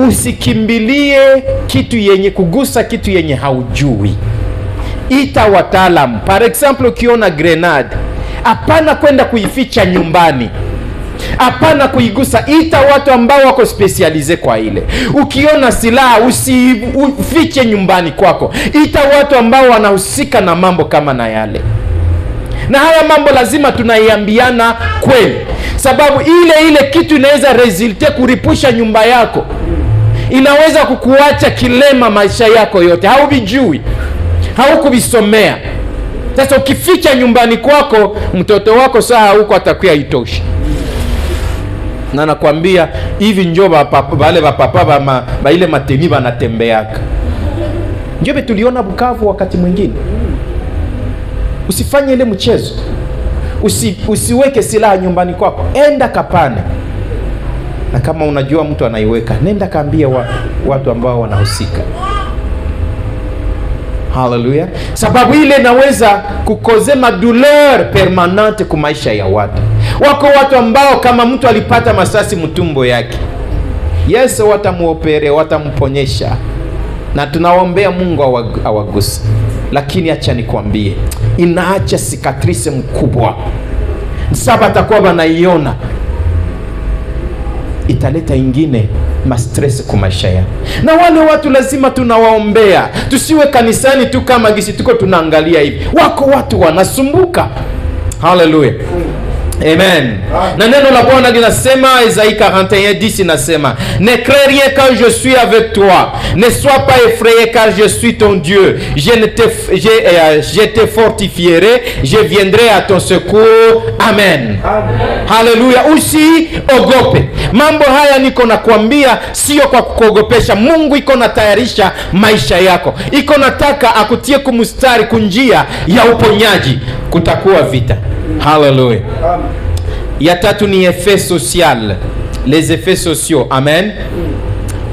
usikimbilie kitu yenye kugusa kitu yenye haujui. Ita wataalamu. Par exemple, ukiona grenade, hapana kwenda kuificha nyumbani, hapana kuigusa. Ita watu ambao wako specialize kwa ile. Ukiona silaha usifiche nyumbani kwako, ita watu ambao wanahusika na mambo kama na yale. Na haya mambo lazima tunaiambiana kweli, sababu ile kitu inaweza resulte kuripusha nyumba yako, inaweza kukuacha kilema maisha yako yote, haubijui, haukuvisomea. Sasa ukificha nyumbani kwako, mtoto wako saa huko atakuwa itoshi. Na nakwambia hivi, njoo wale wapapa ba ile mateni wanatembeaka. Njoo tuliona Bukavu wakati mwingine. Usifanye ile mchezo. Usiweke silaha nyumbani kwako. Enda kapane. Na kama unajua mtu anaiweka, nenda kaambia watu ambao wanahusika. Hallelujah. Sababu ile inaweza kukozema douleur permanente kwa maisha ya watu. Wako watu ambao kama mtu alipata masasi mtumbo yake, Yesu watamuopere, watamponyesha, na tunaombea Mungu awaguse. Lakini acha nikwambie, inaacha cicatrice mkubwa. Saba atakuwa banaiona, italeta ingine stress kwa maisha yao. Na wale watu lazima tunawaombea. Tusiwe kanisani tu kama gisi tuko tunaangalia hivi. Wako watu wanasumbuka. Hallelujah. Amen. Na neno la Bwana linasema, Isaïe 41:10 inasema, ne crains rien quand je suis avec toi, ne sois pas effrayé car je suis ton Dieu, je te fortifierai, je viendrai à ton secours. Amen. Haleluya. Usiogope. Mambo haya niko nakwambia sio kwa kukuogopesha. Mungu iko natayarisha maisha yako, iko nataka akutie kumstari kunjia ya uponyaji. Kutakuwa vita. Hallelujah. Ya tatu ni effet social, les effets sociaux. Amen.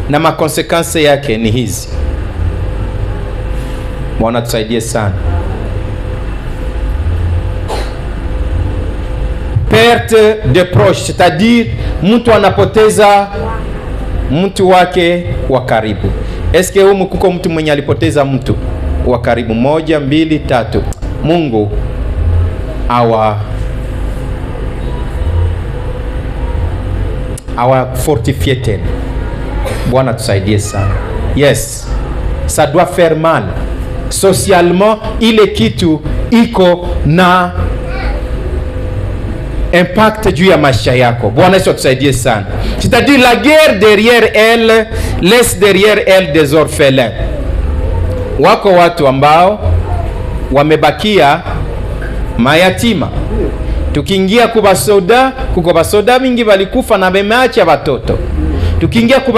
Na makonsekansi yake ni hizi. Bwana tusaidie sana. Perte de proche, c'est-à-dire mtu anapoteza mtu wake wa karibu. Eske humu kuko mtu mwenye alipoteza mtu wa karibu? 1, 2, 3. Mungu awa fortifie tena. Bwana tusaidie sana. Yes, ça doit faire mal. Socialement, ile kitu iko na impact juu ya maisha yako. Bwana Yesu tusaidie sana. C'est-à-dire la guerre derrière elle laisse derrière elle des orphelins. Wako watu ambao wamebakia mayatima. Tukiingia kuko basoda mingi walikufa na bemeacha watoto. Tukiingia kwa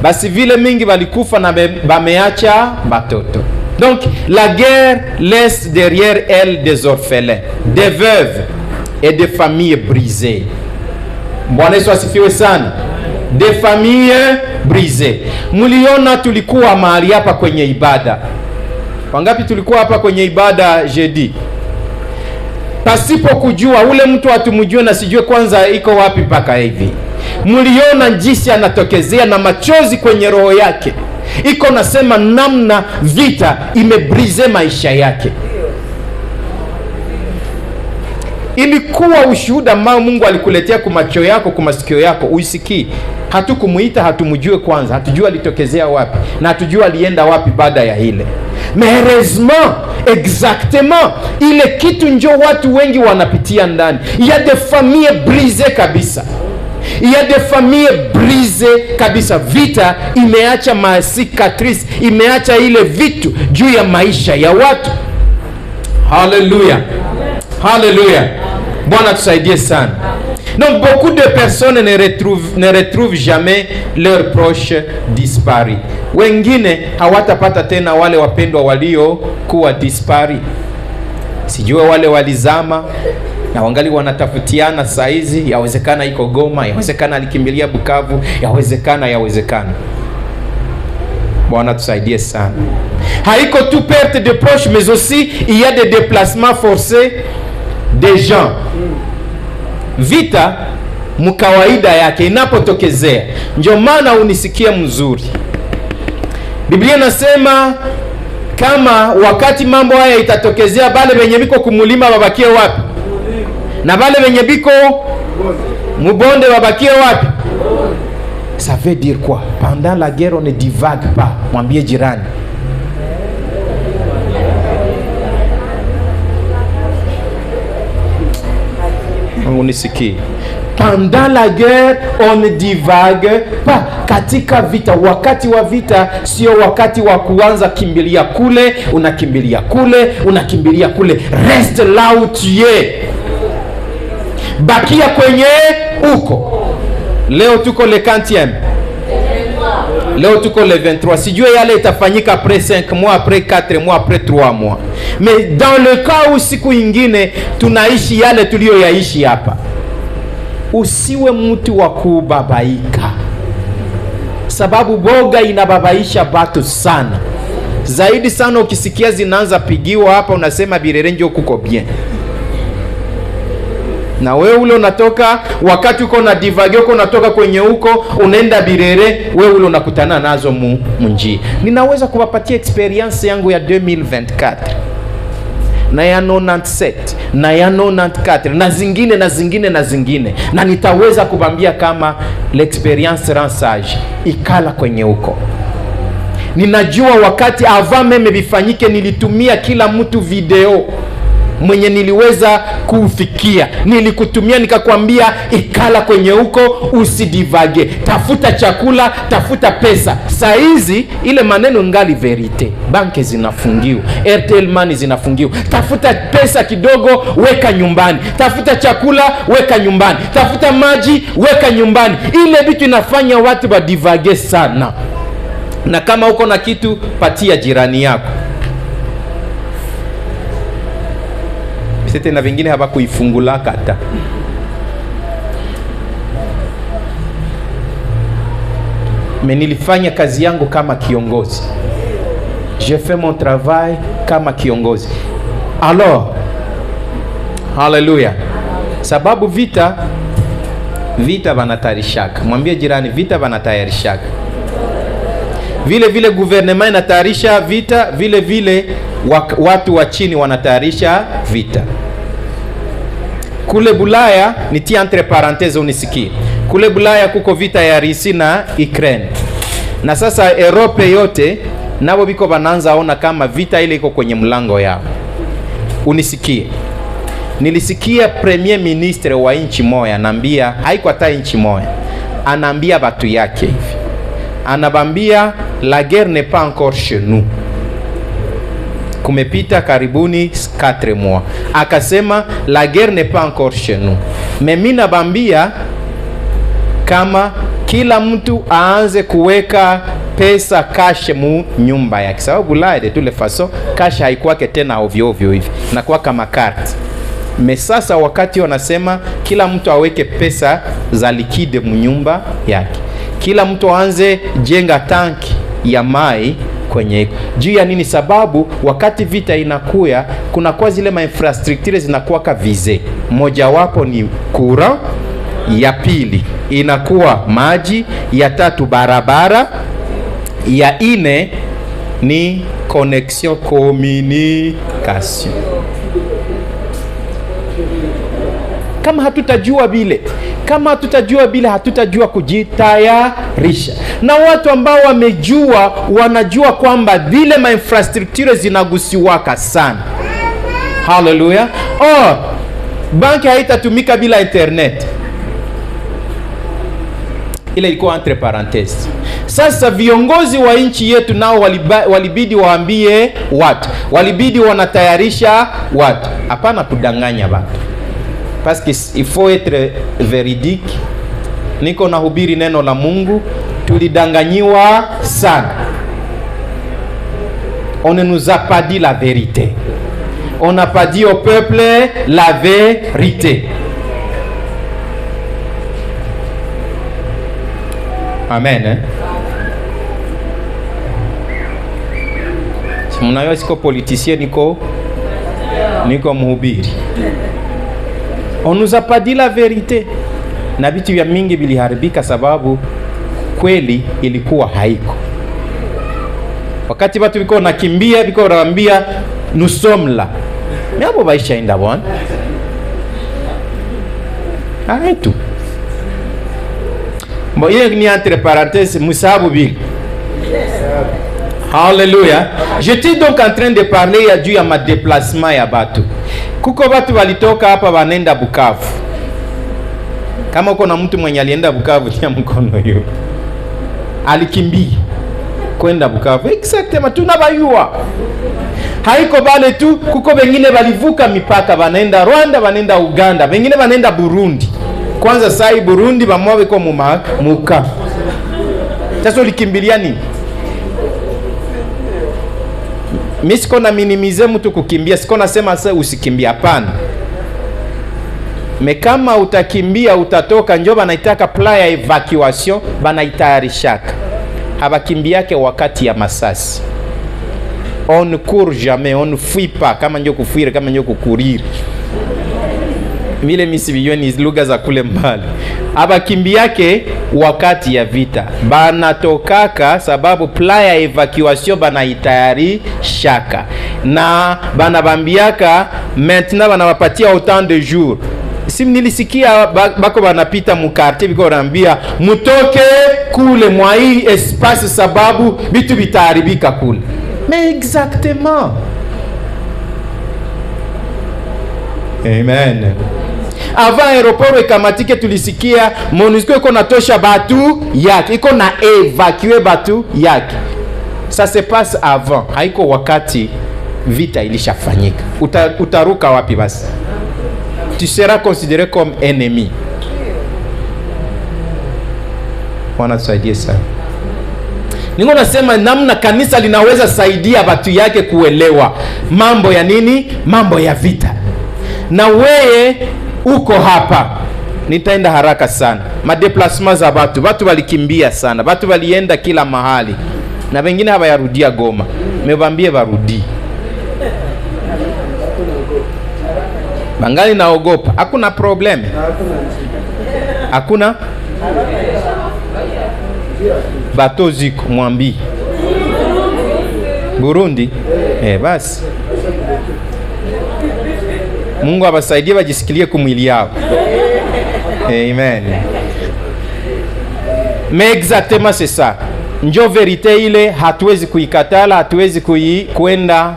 basivile mingi walikufa na bameacha batoto. Donc la guerre laisse derrière elle des orphelins, des veuves et des familles brisées. Bwana Yesu asifiwe sana. Des familles brisées. Muliona tulikuwa mahali hapa kwenye ibada. Wangapi tulikuwa hapa kwenye ibada jeudi? Pasipo kujua ule mtu atumjue na sijue kwanza iko wapi paka hivi. Muliona jinsi anatokezea na machozi kwenye roho yake. Iko nasema namna vita imebrize maisha yake. Ilikuwa ushuhuda ambao Mungu alikuletea kwa macho yako, kwa masikio yako, uisikii. Hatukumuita, hatumjue kwanza, hatujua alitokezea wapi na hatujua alienda wapi baada ya ile. Mais heureusement, exactement, ile kitu njo watu wengi wanapitia ndani. Il y a des familles brisées kabisa. Il y a des familles brisées kabisa. Vita imeacha cicatrice, imeacha ile vitu juu ya maisha ya watu. Hallelujah. Hallelujah. Bwana tusaidie sana. Donc beaucoup de personnes ne retrouvent jamais leurs proches disparus. Wengine hawatapata tena wale wapendwa walio kuwa disparus. Sijue wale walizama na wangali wanatafutiana saizi, yawezekana iko Goma, yawezekana alikimbilia Bukavu, yawezekana. Bwana tusaidie sana. Haiko tout perte de proches, mais aussi il y a des déplacements forcés des gens. Vita mkawaida yake inapotokezea, ndio maana unisikia mzuri. Biblia inasema kama wakati mambo haya itatokezea, bale wenye biko kumulima babakie wapi? Na bale wenye biko mubonde babakie wapi? Ça veut dire quoi? Pendant la guerre on ne divague pas. Mwambie jirani. Unisikie. Pendant la guerre on ne divague pas. Katika vita, wakati wa vita sio wakati wa kuanza kimbilia kule, unakimbilia kule. Reste là où tu es. Bakia kwenye uko. Leo tuko le 40e. Leo tuko le 23. Sijue yale itafanyika après 5 mois, après 4 mois, après 3 mois. Mais dans le cas où siku ingine tunaishi yale tuliyoyaishi hapa, usiwe mtu wa kubabaika. Sababu boga inababaisha batu sana. Zaidi sana ukisikia zinaanza pigiwa hapa, unasema Birere ndio kuko bien. Na wewe ule unatoka, wakati uko na divage, uko unatoka kwenye huko unaenda Birere, wewe ule unakutana nazo munji. Ninaweza kuwapatia experience yangu ya 2024 na ya 97 na ya 94 na zingine, na nitaweza kubambia kama l'experience rend sage. Ikala kwenye huko. Ninajua wakati avant meme bifanyike, nilitumia kila mtu video mwenye niliweza kufikia, nilikutumia nikakwambia ikala kwenye huko, usidivage, tafuta chakula, tafuta pesa. Saizi ile maneno ngali verite. Banki zinafungiwa, Airtel Money zinafungiwa. Tafuta pesa kidogo, weka nyumbani. Tafuta chakula, weka nyumbani. Tafuta maji, weka nyumbani. Ile vitu inafanya watu badivage sana. Na kama uko na kitu, patia jirani yako. Sete na vingine haba kuifungula kata. Nilifanya kazi yangu kama kiongozi. Je fais mon travail kama kiongozi. Alors, hallelujah. Sababu vita vanatayarishaka. Mwambie jirani, vita vanatayarishaka. Vile gouvernement inatayarisha vita, vile watu wa chini wanatayarisha vita. Kule Bulaya, nitia entre parenthèses unisikie. Kule Bulaya kuko vita ya Russia na Ukraine. Na sasa Europe yote nabo biko bananza ona kama vita ile iko kwenye mlango yao. Unisikie. Nilisikia premier ministre wa nchi moja anambia, haiko hata nchi moja, anaambia watu yake hivi. Anabambia la guerre n'est pas encore chez nous. Kumepita karibuni 4 mois. Akasema la guerre n'est pas encore chez nous. Mais mimi nabambia kama kila mtu aanze kuweka pesa cash mu nyumba yake, sababu la de toute façon cash haikuwake tena ovyo ovyo hivi, na kwa kama carte. Sasa wakati wanasema kila mtu aweke pesa za likide mu nyumba yake, kila mtu aanze jenga tanki ya mai kwenye juu ya nini? Sababu wakati vita inakuya, kuna kwa zile infrastructure zinakuwa kavize. Moja wapo ni kura, ya pili inakuwa maji, ya tatu barabara, ya ine ni connection communication. Kama hatutajua bile, hatutajua kujitayarisha. Na watu ambao wamejua, wanajua kwamba vile infrastructure zinagusiwaka sana. Hallelujah. Banki haitatumika bila internet. Ile ilikuwa entre parenthèses. Sasa viongozi wa nchi yetu nao walibidi waambie watu, walibidi wanatayarisha watu, hapana kudanganya watu, parce que il faut être véridique. Niko nahubiri neno la Mungu, tulidanganyiwa sana. On ne nous a pas dit la vérité. On n'a pas dit au peuple la vérité. Amen. Mnayo siko politicien, niko mhubiri. On nous a pas dit la vérité. Na vitu vya mingi viliharibika sababu kweli ilikuwa haiko. Wakati watu biko nakimbia, biko wanaambia nous sommes là. Mais hapo baisha inda bwana. Arrête. Bon, il y a entre parenthèses, musabu bil. Hallelujah. J'étais donc en train de parler ya juu ya madéplacement ya batu. Kuko batu walitoka hapa wanenda Bukavu. Kama uko na mtu mwenye alienda Bukavu, tia mkono hiyo. Alikimbia kwenda Bukavu. Exactement, tunabayua. Haiko bale tu, kuko wengine walivuka mipaka, wanaenda Rwanda, wanaenda Uganda, wengine wanaenda Burundi. Kwanza sai Burundi bamwawe kwa muka. Sasa ulikimbilia nini? Mimi siko na minimize mtu kukimbia, siko nasema sasa usikimbia, hapana. Kama utakimbia utatoka, njoo banaitaka plan ya evacuation, banaitayarishaka. Habakimbiake wakati ya masasi. On ne court jamais, on ne fuit pas, kama njoo kufuire, kama njoo kukuriri. Mile misibioni lugha za kule mbali. Abakimbiake wakati ya vita. Banatokaka sababu plan ya evacuation banaitayari shaka. Na banabambiaka maintenant banawapatia autant de jours. Simu nilisikia bako banapita mu quartier biko rambia mutoke kule mwa hii espace sababu bitu bitaharibika kule. Mais exactement. Amen. Avant aéroport ekamatike tulisikia MONUSCO iko natosha batu yake, iko na evacuer batu yake. Ça se passe avant, haiko wakati vita ilishafanyika. Utaruka wapi basi? Tu seras considéré comme ennemi. Wanatusaidia sana. Ningo nasema namna kanisa linaweza saidia watu yake kuelewa mambo ya nini? Mambo ya vita. Na wewe uko hapa. Nitaenda haraka sana. Madeplasement za watu walikimbia sana. Watu walienda kila mahali. Na wengine hawayarudia Goma. Mebambie warudi. Bangali naogopa. Hakuna problem. Hakuna. Bato ziko mwambi. Burundi. Basi. Mungu abasaidie bajisikilie kumwili yao. Amen. Mais exactement c'est ça. Njo verite ile hatuwezi kuikatala, hatuwezi kuenda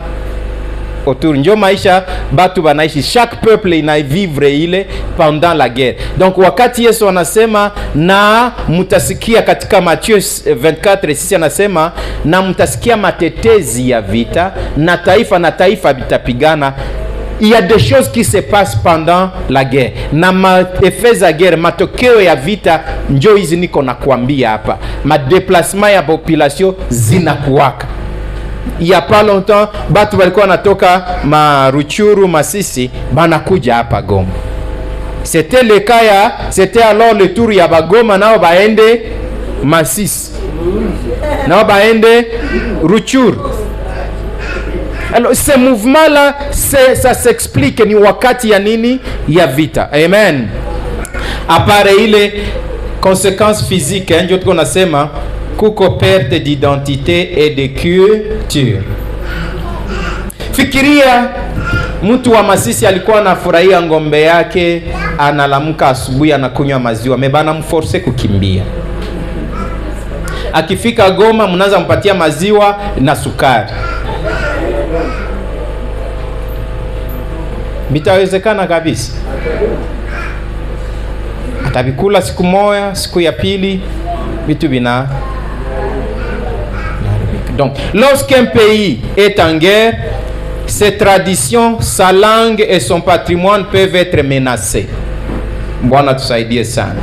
autour. Njo maisha batu banaishi, chaque peuple ina vivre ile pendant la guerre. Donc wakati Yesu anasema na mutasikia katika Matthieu 24:6 anasema na mutasikia matetezi ya vita na taifa vitapigana. il y a des choses qui se passent pendant la guerre. Na effets za guerre, matokeo ya vita njo hizi niko nakwambia hapa. Madeplasement ya population zinakuwaka. Il y a pas longtemps, batu walikuwa natoka Ruchuru, Masisi, banakuja hapa Goma. C'était le cas c'était alors le tour ya Bagoma nao baende Masisi. Nao baende Ruchuru. Alors ce mouvement là, ça s'explique ni wakati ya nini? Ya vita. Amen. Apare ile conséquences physiques, ndio tuko nasema kuko perte d'identité et de culture. Fikiria mtu wa Masisi alikuwa anafurahia ngombe yake, analamka asubuhi anakunywa maziwa, mebana mforce kukimbia. Akifika Goma mnaanza mpatia maziwa na sukari. Bitawezekana kabisa. Atabikula siku moja, siku ya pili vitu bina. Donc, lorsqu'un pays est en guerre, ses traditions, sa langue et son patrimoine peuvent être menacés. Bwana tusaidie sana.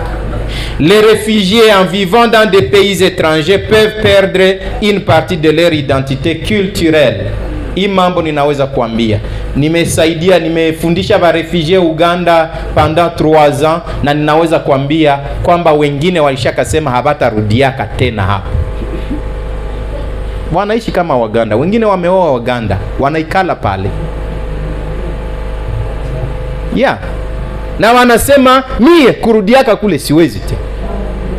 Les réfugiés en vivant dans des pays étrangers peuvent perdre une partie de leur identité culturelle. Hii mambo ninaweza kuambia. Nimefundisha ba réfugiés Uganda pendant 3 ans na ninaweza kuambia kwamba wengine walishakasema habatarudiaka tena hapa. Wanaishi kama Waganda, wengine wameoa Waganda, wanaikala pale. Yeah. Na wanasema mie kurudiaka kule siwezi tena.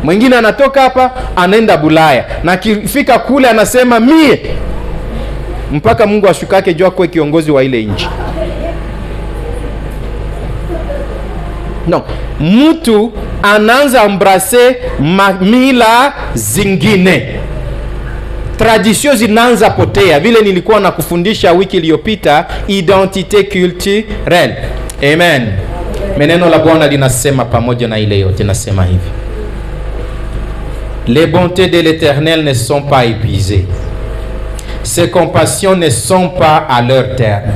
Mwingine anatoka hapa anaenda Bulaya na kifika kule anasema mie mpaka Mungu ashukake jua kwa kiongozi wa ile nchi. No, mtu anaanza embrasser mila zingine. Tradition zinaanza potea. Vile nilikuwa nakufundisha wiki iliyopita, identité culturelle. Amen. Meneno la Bwana linasema pamoja na ile yote nasema hivi. Les bontés de l'Éternel ne sont pas épuisées. Ses compassions ne sont pas à leur terme.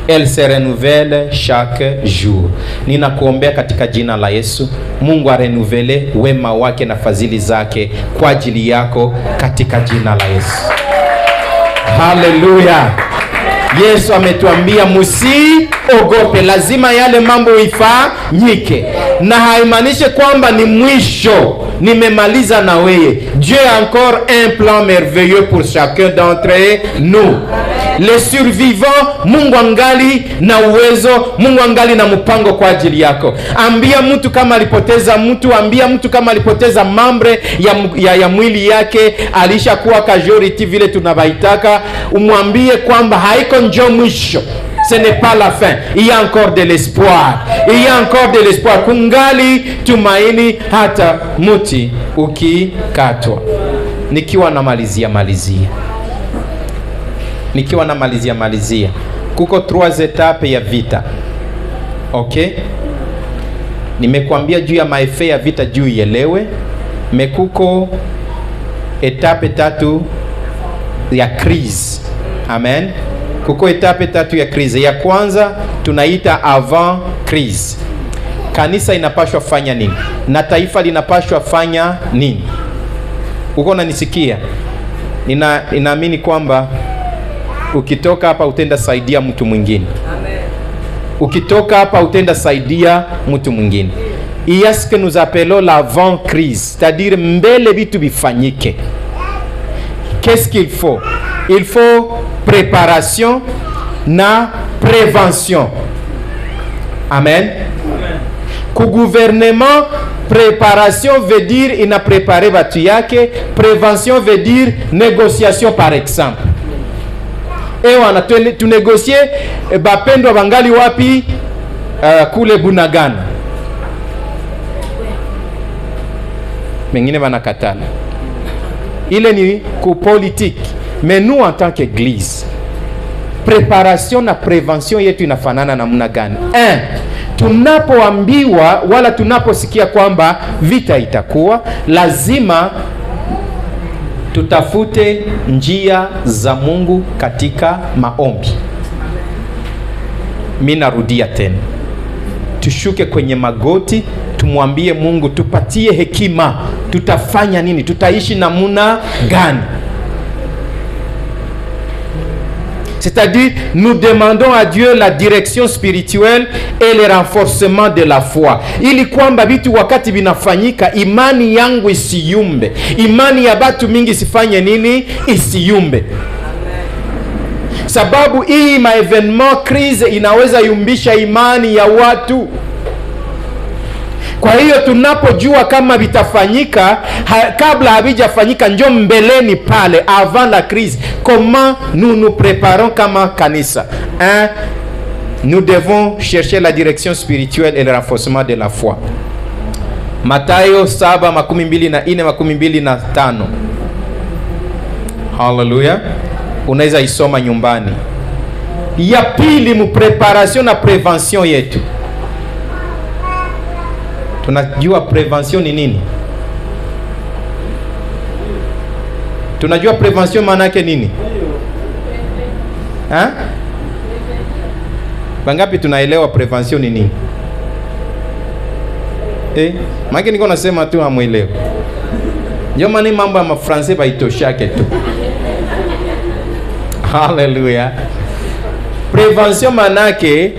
Elles se renouvellent chaque jour. Ninakuombea katika jina la Yesu, Mungu arenuvele wema wake na fadhili zake kwa ajili yako katika jina la Yesu. Haleluya. Yesu ametuambia musiogope, lazima yale mambo ifanyike. Na haimaanishi kwamba ni mwisho, nimemaliza na wewe. Dieu a encore un plan merveilleux pour chacun d'entre nous. Les survivants, Mungu angali na uwezo, Mungu angali na mpango kwa ajili yako. Ambia mtu kama alipoteza mtu, ambia mtu kama alipoteza mambre ya mwili yake, alishakuwa casualty vile tunabaitaka, umwambie kwamba haiko njo mwisho. Ce n'est pas la fin. Il y a encore de l'espoir. Il y a encore de l'espoir. Kungali tumaini hata muti ukikatwa. Nikiwa namalizia. Kuko 3 etape ya vita. Okay? Nimekuambia juu ya maefe ya vita juu ielewe. Mekuko etape 3 ya crise. Amen. Kuko etape 3 ya crise. Ya kwanza tunaita avant crise. Kanisa inapashwa fanya nini? Na taifa linapashwa fanya nini? Uko unanisikia? Ninaamini kwamba ukitoka hapa utenda saidia mtu mwingine. Amen. Ukitoka hapa utenda saidia mtu mwingine. Il y a ce que nous appelons l'avant crise, c'est-à-dire mbele vitu bifanyike. Qu'est-ce qu'il faut? Il faut préparation na prévention. Amen. Amen. Ku gouvernement, préparation veut dire ina préparer batu yake, prévention veut dire négociation par exemple. Ewa tu négocier bapendwa bangali wapi kule Bunagana. Mengine banakatala. Ile ni ku politique. Mais nous en tant qu'église, préparation na prévention yetu inafanana namna gani? Tunapoambiwa wala tunaposikia kwamba vita itakuwa, lazima tutafute njia za Mungu katika maombi. Mimi narudia tena, tushuke kwenye magoti, tumwambie Mungu tupatie hekima. Tutafanya nini? Tutaishi namuna gani? C'est-à-dire, nous demandons à Dieu la direction spirituelle et le renforcement de la foi. Ili kwamba vitu wakati vinafanyika, imani yangu isiyumbe. Imani ya batu mingi sifanye nini? Isiyumbe. Sababu hii maevenement crise inaweza yumbisha imani ya watu. Kwa hiyo tunapojua kama vitafanyika kabla havijafanyika, njo mbeleni pale, avant la crise, comment nous nous préparons kama kanisa? Nous devons chercher la direction spirituelle et le renforcement de la foi. Mathayo 7:24-25. Hallelujah. Unaweza isoma nyumbani. Ya pili, mu preparation na prevention yetu. Tunajua prevention ni nini? Tunajua prevention maana yake nini? Bangapi tunaelewa prevention ni nini? Maana niko nasema tu hamuelewi. Ndio maana mambo ya mafransa baitoshake tu. Hallelujah. Prevention maana yake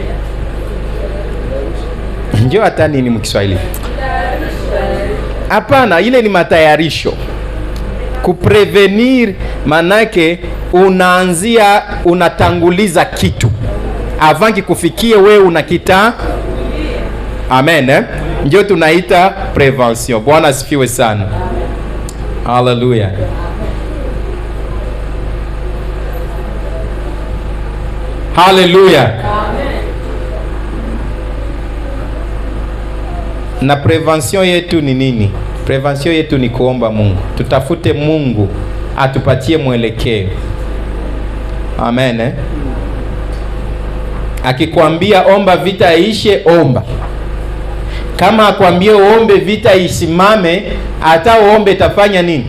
ndio hata nini mkiswahili? Hapana, ile ni matayarisho. Kuprevenir manake unaanzia, unatanguliza kitu avant kikufikie wewe unakita. Amen. Ndio tunaita prevention. Bwana asifiwe sana. Hallelujah. Hallelujah. Na prevention yetu ni nini? Prevention yetu ni kuomba Mungu. Tutafute Mungu atupatie mwelekeo. Amen. Akikwambia omba vita ishe, omba. Kama akwambie uombe vita isimame, hata uombe tafanya nini?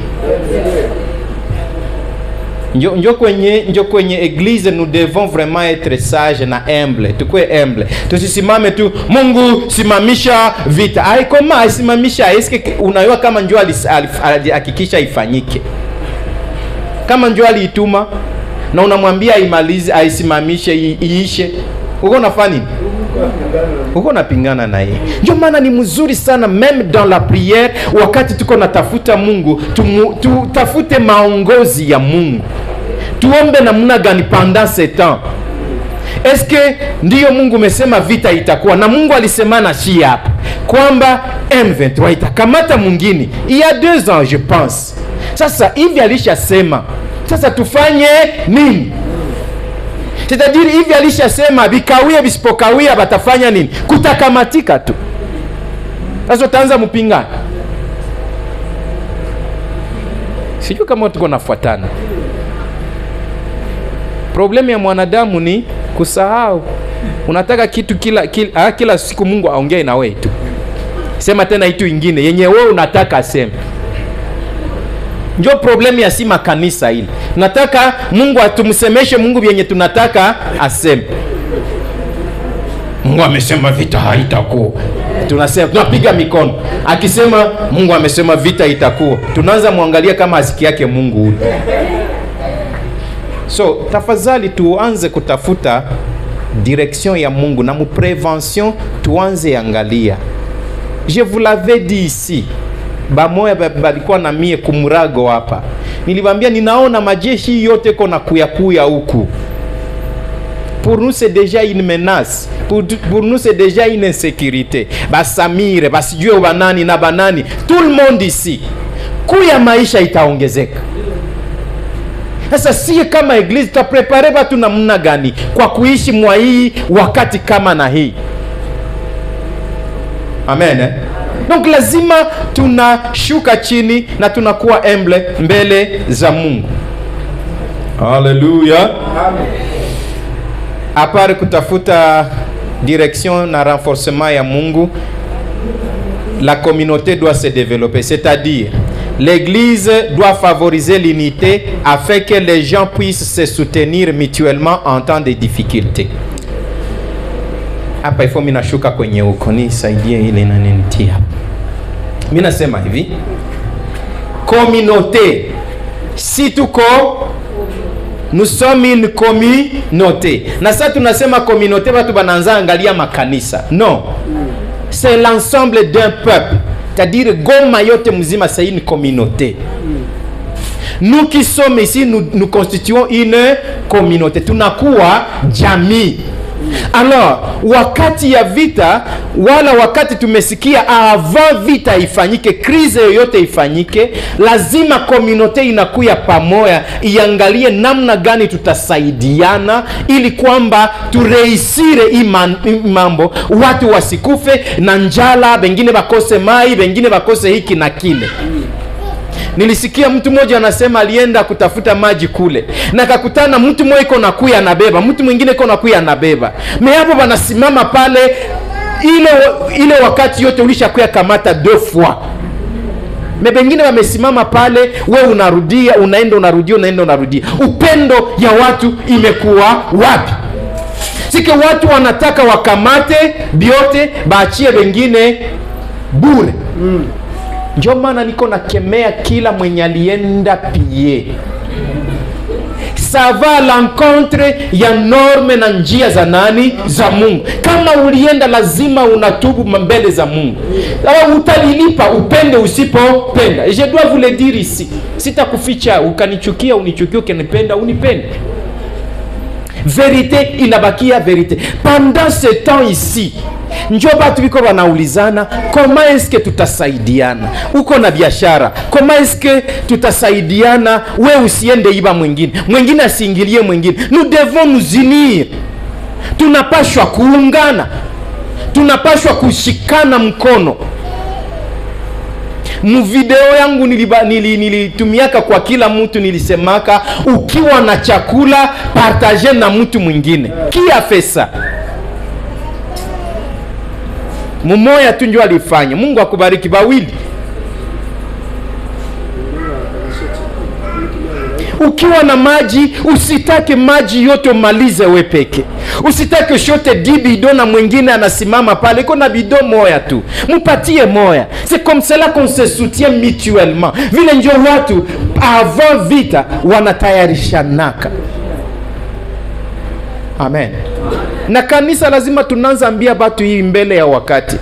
Njo kwenye église nous devons vraiment être sage na humble. Tukue humble. Tusisimame tu Mungu simamisha vita. Koma asimamisha, eske unayua kama njoo alihakikisha ifanyike? Kama njoo aliituma na unamwambia imalize, aisimamishe, iishe, uko unafanya nini? Uko unapingana na yeye. Ndio maana ni mzuri sana même dans la prière, wakati tuko natafuta Mungu, tutafute maongozi ya Mungu. Tuombe namna gani pendant ce temps? Est-ce que ndiyo Mungu umesema vita itakuwa? Na Mungu alisema na shi hapa kwamba M23 itakamata mwingine. Il y a 2 ans je pense. Sasa hivi alishasema. Sasa tufanye nini? C'est-à-dire hivi alishasema bikawia bisipokawia batafanya nini? Kutakamatika tu. Sasa utaanza mpingana. Sijui kama tuko nafuatana. Problemu ya mwanadamu ni kusahau. Unataka kitu kila siku Mungu aongee na wewe tu. Sema tena itu ingine yenye wewe unataka aseme. Ndio problemu ya sima kanisa hili. Nataka Mungu atumsemeshe Mungu yenye tunataka aseme. Mungu amesema vita haitakuwa. Tunasema, tunapiga mikono. Akisema Mungu amesema vita itakuwa, tunaanza muangalia kama asiki yake Mungu ule. So tafadhali tuanze kutafuta direction ya Mungu na prevention tuanze angalia. Je vous l'avais dit ici. Bamoya balikuwa na mie kumurago hapa. Niliwaambia ninaona majeshi yote kona kuyakuya huku. Pour nous c'est déjà une menace. Pour nous c'est déjà une insécurité. Basamire, basijue banani na banani, tout le monde ici. Kuya maisha itaongezeka. Sasa si kama eglise tutaprepare watu namna gani kwa kuishi mwa hii wakati kama na hii? Amen. Donc lazima tunashuka chini na tunakuwa humble mbele za Mungu. Hallelujah. Amen. Apart kutafuta direction na renforcement ya Mungu, la communauté doit se développer, c'est-à-dire l'église doit favoriser l'unité afin que les gens puissent se soutenir mutuellement en temps de difficultés. hapa ifo, mimi nashuka kwenye huko, nisaidie ile na ninitia hapa. Mimi nasema hivi, communauté, si tuko nous sommes une communauté. Na sasa tunasema communauté, watu bananza angalia makanisa. Non, c'est l'ensemble d'un peuple, c'est-à-dire Goma yote mzima, c'est une communauté. Nous qui sommes ici, nous constituons une communauté, tunakuwa jamii. Alors wakati ya vita wala wakati tumesikia avant vita ifanyike, krize yoyote ifanyike, lazima communauté inakuya pamoja, iangalie namna gani tutasaidiana ili kwamba tureisire mambo, watu wasikufe na njala, bengine bakose mai, bengine bakose hiki na kile. Nilisikia mtu mmoja anasema alienda kutafuta maji kule, na kakutana mtu mmoja iko na kuya anabeba, mtu mwingine iko na kuya anabeba. Hapo wanasimama pale, ile wakati yote ulishakuya kamata 2 fois. Bengine wamesimama pale, wewe unarudia, unaenda unarudia. Upendo ya watu imekuwa wapi? Sike watu wanataka wakamate biote, baachie wengine bure. Ndio maana niko nakemea kila mwenye alienda pie. Ça va l'encontre ya norme na njia za nani? Za Mungu. Kama ulienda lazima unatubu mbele za Mungu. Au utalilipa upende usipopenda. Je dois vous le dire ici. Sitakuficha, ukanichukia unichukie, ukanipenda unipende. Vérité inabakia vérité. Pendant ce temps ici, njoo batu biko wanaulizana, comment est-ce que tutasaidiana? Uko na biashara, comment est-ce que tutasaidiana? We usiende iba mwingine asiingilie mwingine. Nous devons nous unir. Tunapashwa kuungana, tunapashwa kushikana mkono. Mu video yangu nilitumiaka kwa kila mtu, nilisemaka ukiwa na chakula partager na mtu mwingine. Qui a fait ça? Mumoya tu ndio alifanya. Mungu akubariki bawili. Ukiwa na maji, usitake maji yote umalize we peke. Usitake shote dibido na mwingine anasimama pale iko na bido moya tu. Mupatie moya. C'est comme cela qu'on se soutient mutuellement. Vile ndio watu avant vita wanatayarishanaka. Amen. Na kanisa lazima tunaanza ambia batu hii mbele ya wakati.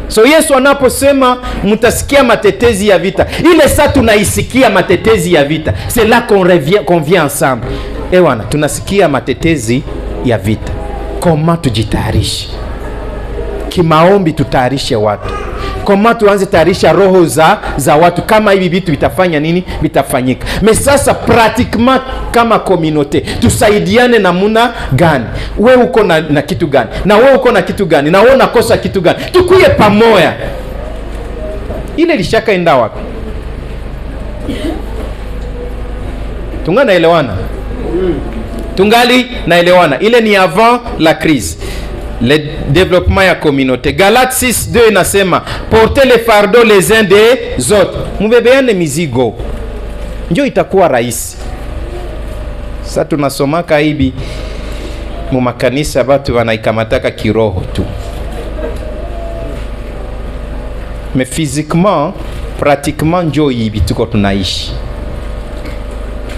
So Yesu anaposema mutasikia matetezi ya vita, ile saa tunaisikia matetezi ya vita. C'est là qu'on vient ensemble. Wana tunasikia matetezi ya vita. Koma tujitayarishe kimaombi, tutayarishe watu. Koma tuanze tayarisha roho za watu, kama hivi vitu vitafanya nini, vitafanyika. Mais sasa pratiquement kama communauté tusaidiane namuna gani? Wewe uko na kitu gani? Na wewe uko na kitu gani? Na wewe unakosa kitu gani? Tukuye pamoja. Ile lishaka enda wapi? Tunganaelewana? Tungali naelewana. Ile ni avant la crise. Le développement ya communauté. Galates 6:2 inasema portez les fardeaux les uns des autres. Mubebeane mizigo. Ndio itakuwa rahisi. Sasa tunasomaka hivi mu makanisa, watu wanaikamataka kiroho tu. Mais physiquement, pratiquement ndio hivi tuko tunaishi.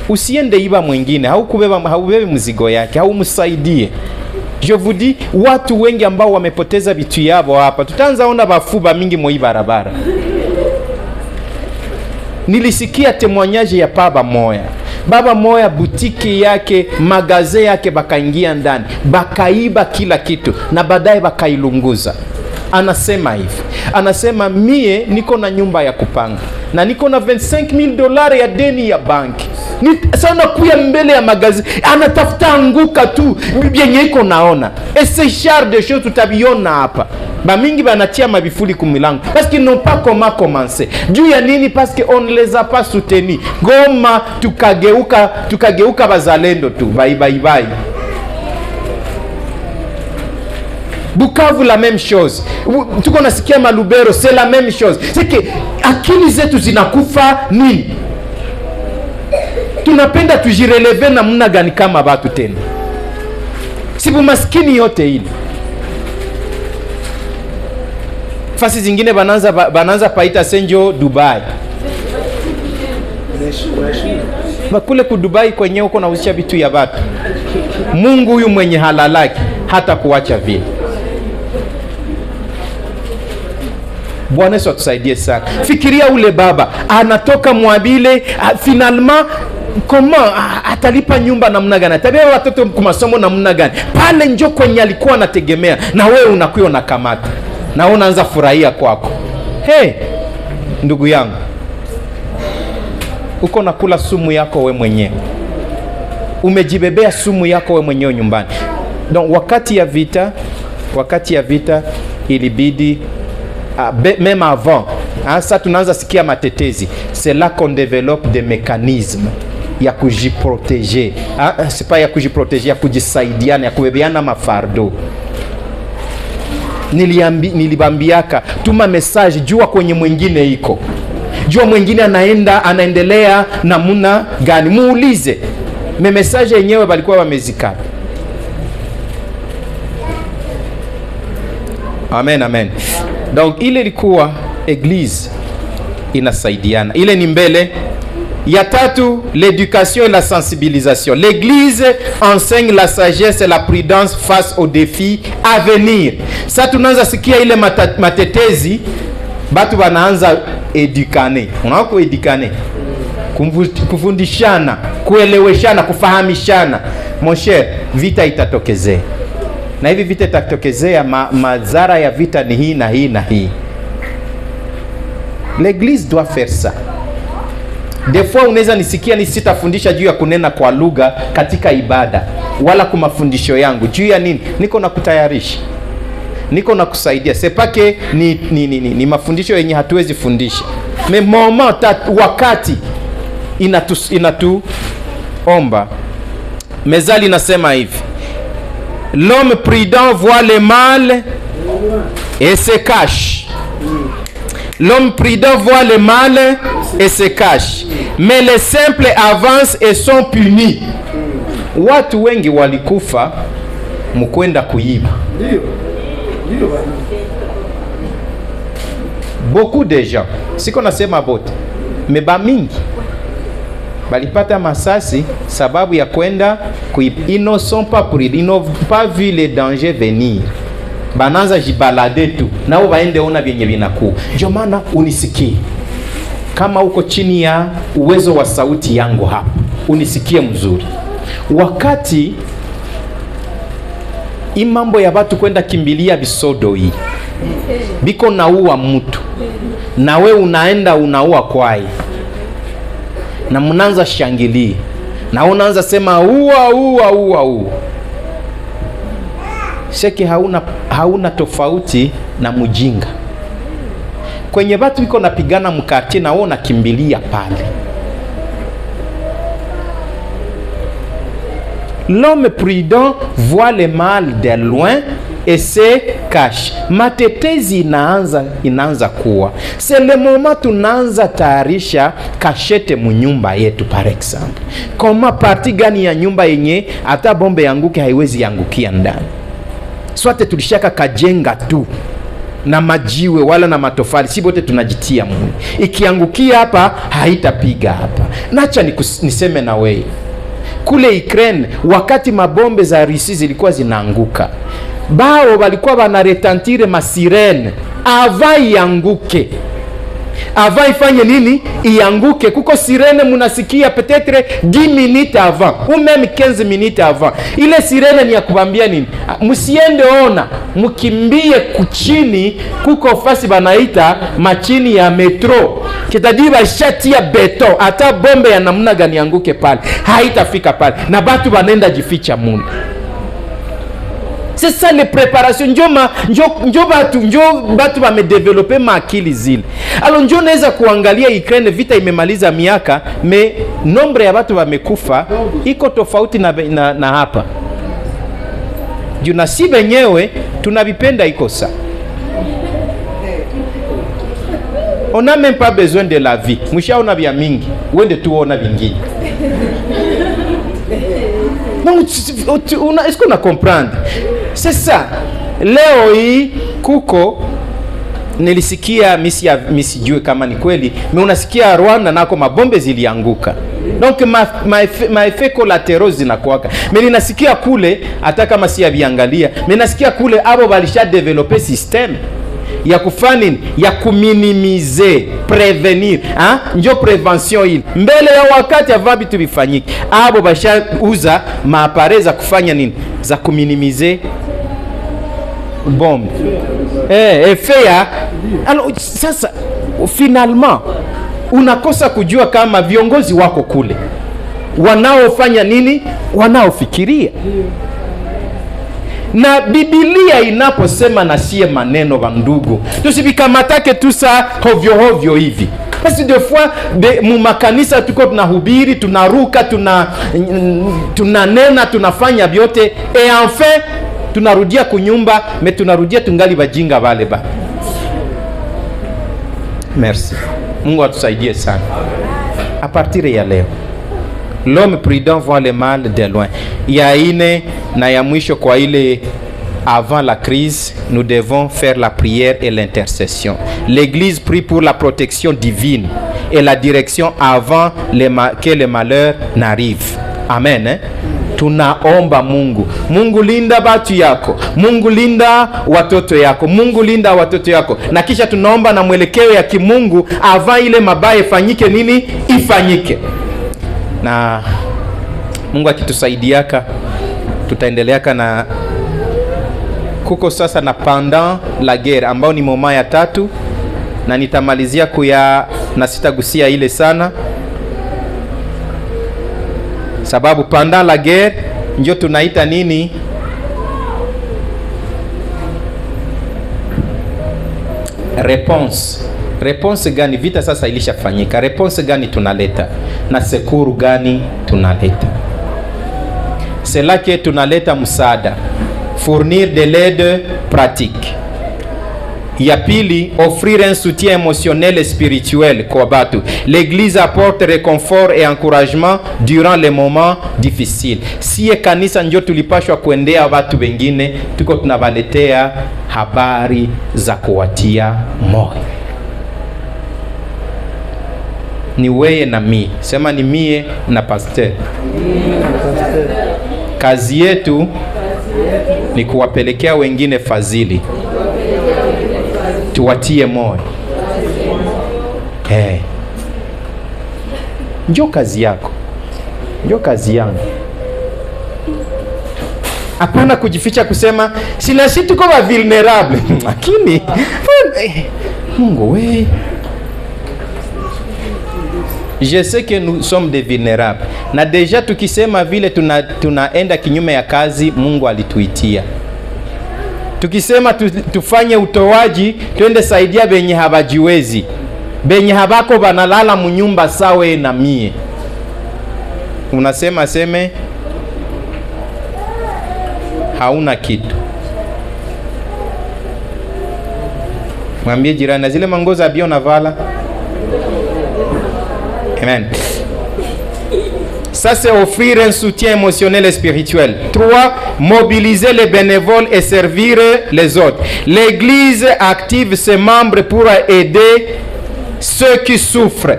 Usiende iba mwingine, haubebe mzigo yake, haumsaidie. Je vous dis, watu wengi ambao wamepoteza vitu yao hapa, tutaanza ona bafuba mingi moi barabara. Nilisikia témoignage ya baba moya butiki yake, magaze yake bakaingia ndani, bakaiba kila kitu na baadaye bakailunguza. Anasema hivi, anasema mie niko na nyumba ya kupanga na niko na $25,000 ya deni ya banki. Sana kuya mbele ya magazi, anatafuta anguka tu yenye iko naona. Et c'est cher de choses tutabiona hapa. Ba mingi banatia mabifuli kumilango parce qu'ils n'ont pas comment commencer. Juu ya nini? Parce que on ne les a pas soutenus. Goma tukageuka bazalendo tu. Bye. Bukavu la même chose. Tuko nasikia Malubero c'est la même chose. C'est que akili zetu zinakufa nini? Tunapenda tujireleve na muna gani kama batu tena? Si maskini yote hili. Fasi zingine bananza paita senjo Dubai. Kule ku Dubai kwenye uko nauzisha vitu ya watu. Mungu huyu mwenye halalaki hata kuacha vile. Bwana Yesu atusaidie sana. Fikiria ule baba anatoka Mwabile, finalement comment atalipa nyumba namna gani? Atabeba watoto kwa masomo namna gani? Pale njo kwenye alikuwa anategemea, na wewe unakuwa na kamata. Na unaanza furahia kwako. Hey, ndugu yangu, uko nakula sumu yako we mwenyewe. Umejibebea sumu yako we mwenyewe nyumbani. Donc wakati ya vita ilibidi même avant, ça tunaanza sikia matetezi. C'est là qu'on développe des mécanismes ya kujiproteger. C'est pas ya kujiproteger, ya kujisaidiana, ya kubebeana mafardo. Nilibambiaka tuma message, jua kwenye mwingine iko. Jua mwingine anaendelea namuna gani, muulize. Message yenyewe balikuwa wamezikata. Amen, amen. Donc ile ilikuwa église inasaidiana. Ile ni mbele. Ya tatu, l'éducation et la sensibilisation. L'église enseigne la sagesse et la prudence face aux défis à venir. Sasa tunaanza sikia ile matetezi, batu banaanza edukane. Unaona edukane? Kufundishana, kueleweshana, kufahamishana. Mon cher, vita itatokezea. Na hivi vita itatokezea, madhara ya vita ni hii na hii na hii. L'église doit faire ça. Des fois unaweza nisikia sitafundisha juu ya kunena kwa lugha katika ibada wala kwa mafundisho yangu. Juu ya nini? Niko na kutayarisha. Niko na kusaidia. Sepake ni mafundisho yenye hatuwezi fundisha. Mais wakati inatuomba. Mezali nasema hivi. L'homme prudent voit le mal et se cache. L'homme prudent voit le mal et se cache. Mais les simples avancent et sont punis. Watu wengi walikufa mkwenda kuiba. Beaucoup de gens, siko nasema bote, meba mingi balipata masasi sababu ya kwenda kuiba. Ils ne sont pas prudents, ils n'ont pas vu les dangers venir. Bananza jibalade tu, nao waende ona vyenye vinakuwa. Ndio maana unisikie. Kama uko chini ya uwezo wa sauti yangu hapa, unisikie mzuri. Wakati imambo ya watu kwenda kimbilia bisodo hii, biko naua mtu, na we unaenda unaua kwai, na mnaanza shangilia, na unaanza sema ua. Sheki hauna tofauti na mjinga. Kwenye watu wiko napigana mkate, na wewe unakimbilia pale. L'homme prudent voit le mal de loin et se cache. Matetezi inaanza kuwa. C'est le moment tunaanza tayarisha kashete munyumba yetu par exemple. Kama parti gani ya nyumba yenye hata bombe yanguke haiwezi yangukia ndani. Swate tulishaka kajenga tu na majiwe wala na matofali, si bote tunajitia muni. Ikiangukia hapa haitapiga hapa. Nacha niseme na wewe. Kule Ukraine wakati mabombe za Russia zilikuwa zinaanguka, bao walikuwa wanaretentire masirene ava ianguke. Ava ifanye nini? Ianguke. Kuko sirene munasikia peut-être 10 minutes avant ou même 15 minutes avant. Ile sirene ni ya kubambia nini? Musiende ona, mukimbie kuchini. Kuko fasi banaita machini ya metro, kitadiba shati ya beton, hata bombe ya namna gani yanguke pale haitafika pale, na batu banenda jificha mundu. C'est ça les préparations. Njo batu ba me développer makili zile. Alors njo naweza kuangalia Ukraine vita imemaliza miaka, me nombre ya batu wamekufa iko tofauti na hapa. Juna si benyewe tunavipenda iko sa. On n'a même pas besoin de la vie. Mwishaona vya mingi, wende tuona vingine. Donc est-ce qu'on a comprendre? C'est ça. Leo hii kuko nilisikia misijue kama ni kweli, unasikia Rwanda nako mabombe zilianguka. Donc maeffet collatéraux zinakuwaka. Mais nasikia kule hata kama si abiangalia, nasikia kule abo balisha developer system ya kufanya ya kuminimize, prevenir, njo prevention hii. Mbele ya wakati avant bitu bifanyike. Abo basha uza maapare za kufanya nini? Za kuminimize bombe. Effet ya alors sasa finalement unakosa kujua kama viongozi wako kule wanaofanya nini, wanaofikiria. Na Biblia inaposema na sie maneno wa ndugu, tusibikamatake tu sa hovyo hovyo hivi. Parce des fois mu makanisa tuko tunahubiri, tunaruka, tunanena, tunafanya vyote et enfin tunarudia kunyumba, mais tunarudia tungali bajinga wale ba. Merci. Mungu atusaidie sana. À partir ya leo, l'homme prudent voit le mal de loin. Ya ine na ya mwisho kwa ile, avant la crise, nous devons faire la prière et l'intercession. L'église prie pour la protection divine et la direction avant que le malheur n'arrive. Amen. Tunaomba Mungu linda batu yako, Mungu linda watoto yako, Mungu linda watoto yako, na kisha tunaomba na mwelekeo ya kimungu avant ile mabaya ifanyike nini, ifanyike. Na Mungu akitusaidiaka tutaendeleaka na kuko sasa na pendant la guerre ambao ni moma ya 3, na nitamalizia na sitagusia ile sana, sababu pendant la guerre ndio tunaita nini, réponse gani? Vita sasa ilishafanyika, réponse gani tunaleta na sekuru gani tunaleta? C'est là que tunaleta msaada, fournir de l'aide pratique. Ya pili, offrir un soutien émotionnel et spirituel kwa batu. L'église apporte réconfort et encouragement durant les moments difficiles. Siye kanisa ndio tulipashwa kuendea watu wengine, tuko tunawaletea habari za kuwatia moyo. Ni weye na mie, sema ni mie na pastor. Kazi yetu ni kuwapelekea wengine fadhili, tuwatie moyo. Ndio kazi yako, ndio kazi yangu. Hapana kujificha kusema sina si tuko wa vulnerable. Lakini Mungu we, je sais que nous sommes des vulnérables. Na deja tukisema vile tunaenda kinyume ya kazi Mungu alituitia. Tukisema tufanye utowaji, twende saidia benye habajiwezi, benye habako banalala munyumba sawe na mie. Unasema seme hauna kitu. Mwambie jirani, zile mangoza bio na vala. Amen. Ça, c'est offrir un soutien émotionnel et spirituel. 3. Mobiliser les bénévoles et servir les autres. L'église active ses membres pour aider ceux qui souffrent.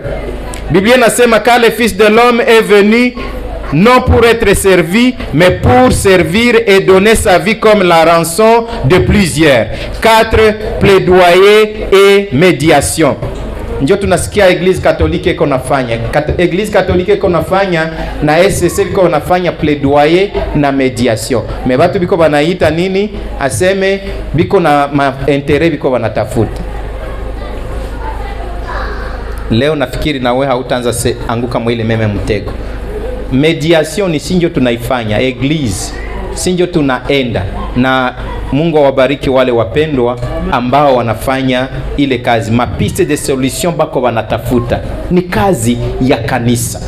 Bible nasema car le Fils de l'homme est venu non pour être servi, mais pour servir et donner sa vie comme la rançon de plusieurs. 4. Plaidoyer et médiation. Ndio tunasikia Eglise Katolike iko nafanya. Eglise Katolike iko nafanya na SSC iko nafanya plaidoyer na mediation. Me batu biko banaita nini? Aseme biko na intérêt biko banatafuta. Leo nafikiri na wewe hautaanza anguka mwile meme mtego. Mediation ni sinjo tunaifanya Eglise. Sinjo tunaenda na Mungu awabariki wale wapendwa ambao wanafanya ile kazi. Mapiste de solution bako wanatafuta. Ni kazi ya kanisa.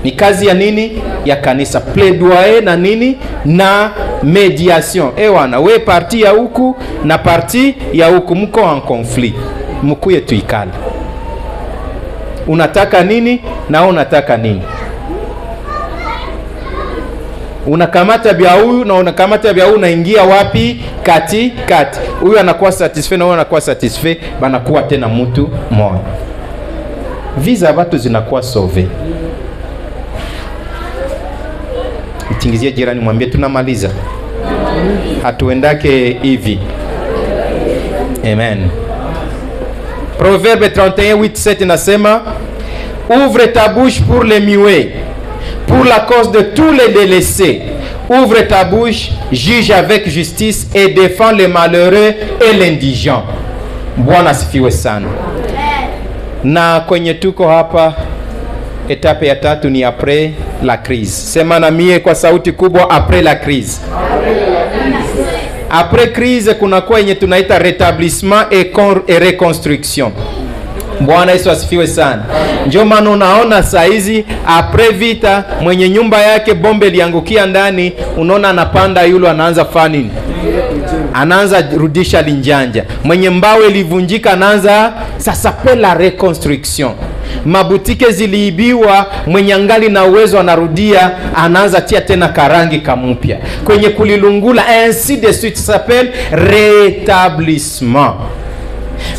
Ni kazi ya nini? Ya kanisa. Plaidoyer na nini? Na mediation. Wana, we parti ya huku na parti ya huku mko en conflit. Mkuye tuikale. Unataka nini na unataka nini? Unakamata vya huyu na unakamata vya huyu, unaingia wapi? Kati. Huyu anakuwa satisfait na huyu anakuwa satisfait, banakuwa tena mtu mmoja. Visa watu zinakuwa sauve. Itingizie jirani, mwambie tunamaliza. Hatuendake hivi. Amen. Proverbe 31:8-7 nasema, ouvre ta bouche pour les muets, pour la cause de tous les délaissés. Ouvre ta bouche, juge avec justice et défends les malheureux et l'indigent. Bwana asifiwe sana. Na kwenye tuko hapa, etape ya 3 ni après la crise. Sema na mie kwa sauti kubwa, après la crise. Après crise kuna kwa yenye tunaita rétablissement et reconstruction. Bwana Yesu asifiwe sana. Ndio maana unaona saa hizi après vita, mwenye nyumba yake bombe liangukia ndani, unaona anapanda yule, anaanza fani, anaanza rudisha linjanja. Mwenye mbao ilivunjika anaanza sasa pela reconstruction. Mabutike ziliibiwa, mwenye angali na uwezo anarudia, anaanza tia tena karangi kamupya. Kwenye kulilungula, ainsi de suite, s'appelle rétablissement.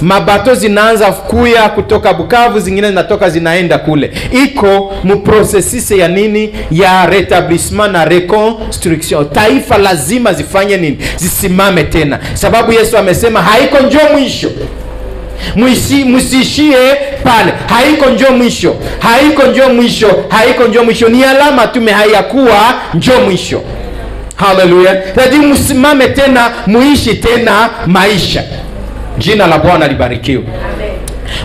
Mabato zinaanza kuya kutoka Bukavu, zingine zinatoka zinaenda kule. Iko mu processus ya nini? Ya rétablissement na reconstruction. Taifa lazima zifanye nini? Zisimame tena. Sababu Yesu amesema haiko njoo mwisho. Musishie pale. Haiko njoo mwisho. Haiko njoo mwisho. Haiko njoo mwisho. Ni alama tume hayakuwa njoo mwisho. Hallelujah. Lazima musimame tena, muishi tena maisha. Jina la Bwana libarikiwe.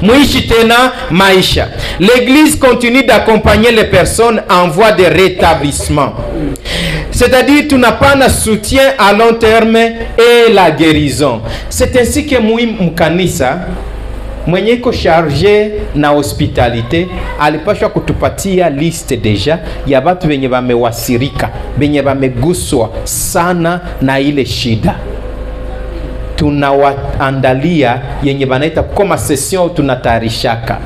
Muishi tena maisha. L'église continue d'accompagner les personnes en voie de rétablissement. C'est-à-dire tunapana soutien à long terme et la guérison. C'est ainsi que mkanisa mwenye iko chargé na hospitalite alipashwa kutupatia liste deja ya watu wenye wamewasirika, wenye wameguswa sana na ile shida. Tunawaandalia yenye banaita kama session, tunatayarishaka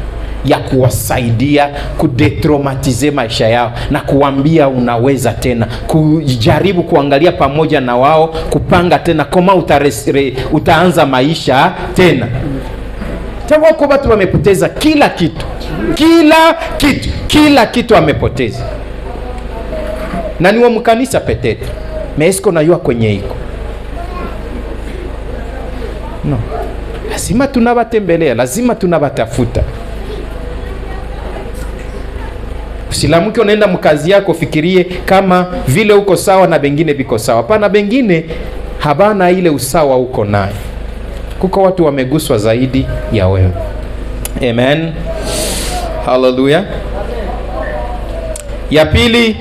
ya kuwasaidia kudetraumatize maisha yao na kuambia unaweza tena, kujaribu kuangalia pamoja na wao, kupanga tena kama utaanza maisha tena. Tawa kwa watu wamepoteza kila kitu wamepoteza. Na ni wa mkanisa petete. Mesko na yua kwenye iko. No. Lazima tunabatembelea, lazima tunabatafuta. Usilamuke unaenda mkazi yako fikirie kama vile uko sawa na bengine biko sawa. Pana bengine habana ile usawa uko naye. Kuko watu wameguswa zaidi ya wewe. Amen. Hallelujah. Ya pili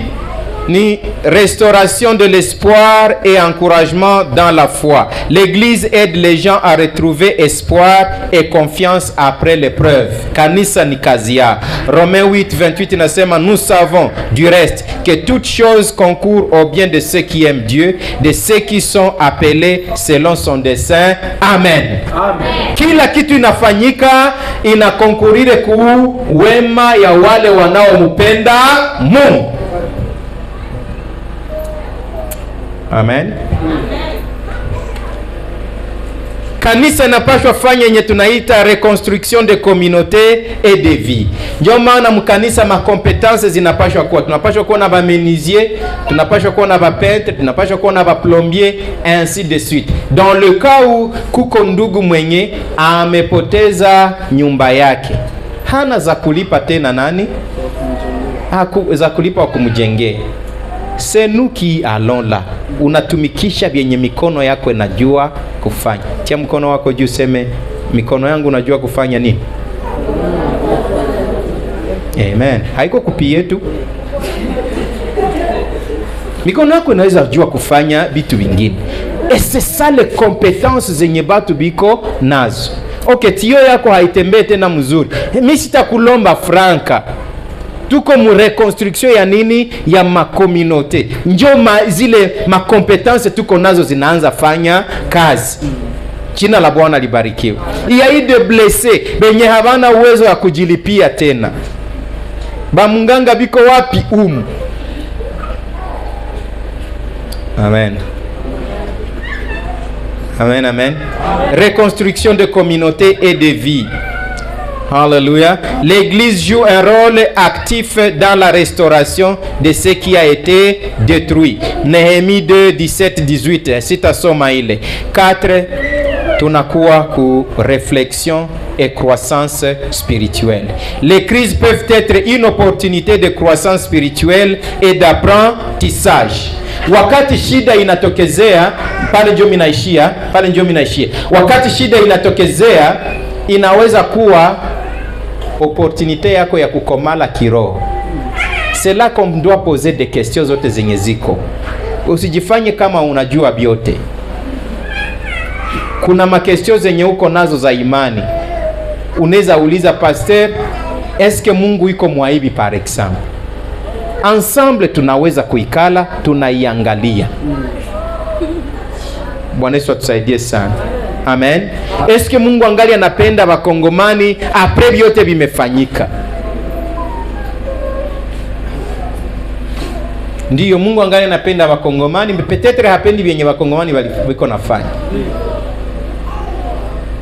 ni restauration de l'espoir et encouragement dans la foi. L'église aide les gens à retrouver espoir et confiance après l'épreuve. Kanisa ni kazi ya. Romains 8:28 nasema, nous savons du reste que toutes choses concourent au bien de ceux qui aiment Dieu, de ceux qui sont appelés selon son dessein. Amen. Amen. Kila kitu inafanyika inakonkurire ku wema ya wale wanaompenda Mungu. Amen. Kanisa inapaswa fanya yenye tunaita reconstruction de communauté et de vie. Ndio maana mkanisa makompetences zinapaswa kuwa. Tunapaswa kuwa na ba menuisier, tunapaswa kuwa na ba peintre, tunapaswa kuwa na ba plombier, ainsi de suite. Dans le cas où kuko ndugu mwenye amepoteza nyumba yake, hana za kulipa tena nani? Za kulipa wa kumjengea. C'est nous qui allons là. Unatumikisha vyenye mikono yako inajua kufanya. Tia mkono wako juu, seme mikono yangu unajua kufanya nini? Amen. Haiko kupi yetu. Mikono yako inaweza kujua kufanya vitu vingine. Et c'est ça les compétences zenye batu biko nazo. Okay, tio yako haitembee tena mzuri. Mimi sitakulomba franka. Tuko mu reconstruction ya nini? Ya makominote. Njo zile makompetence tuko nazo zinaanza fanya kazi. Jina la Bwana libarikiwe. Ya ide blessé benye habana uwezo ya kujilipia tena. Ba munganga biko wapi Amen. Amen, amen. Reconstruction de communauté et de vie. Alléluia. L'Église joue un rôle actif dans la restauration de ce qui a été détruit. Néhémie 2, 17, 18. Citation ile. 4. Tunakuwa ku réflexion et croissance spirituelle. Les crises peuvent être une opportunité de croissance spirituelle et d'apprentissage. Wakati shida inatokezea, pale ndio mimi naishia. Wakati shida inatokezea, inaweza kuwa opportunité yako ya kukomala kiroho. C'est là qu'on doit poser des questions zote zenye ziko. Usijifanye kama unajua vyote. Kuna makestio zenye uko nazo za imani. Unaweza uliza pasteur, est-ce que Mungu iko mwaibi par exemple? Ensemble tunaweza kuikala, tunaiangalia. Bwana Yesu atusaidie sana. Amen. Est-ce que Mungu angali anapenda Wakongomani après vyote vimefanyika? Ndiyo, Mungu angali anapenda Wakongomani, peut-être hapendi vyenye Wakongomani waliko nafanya.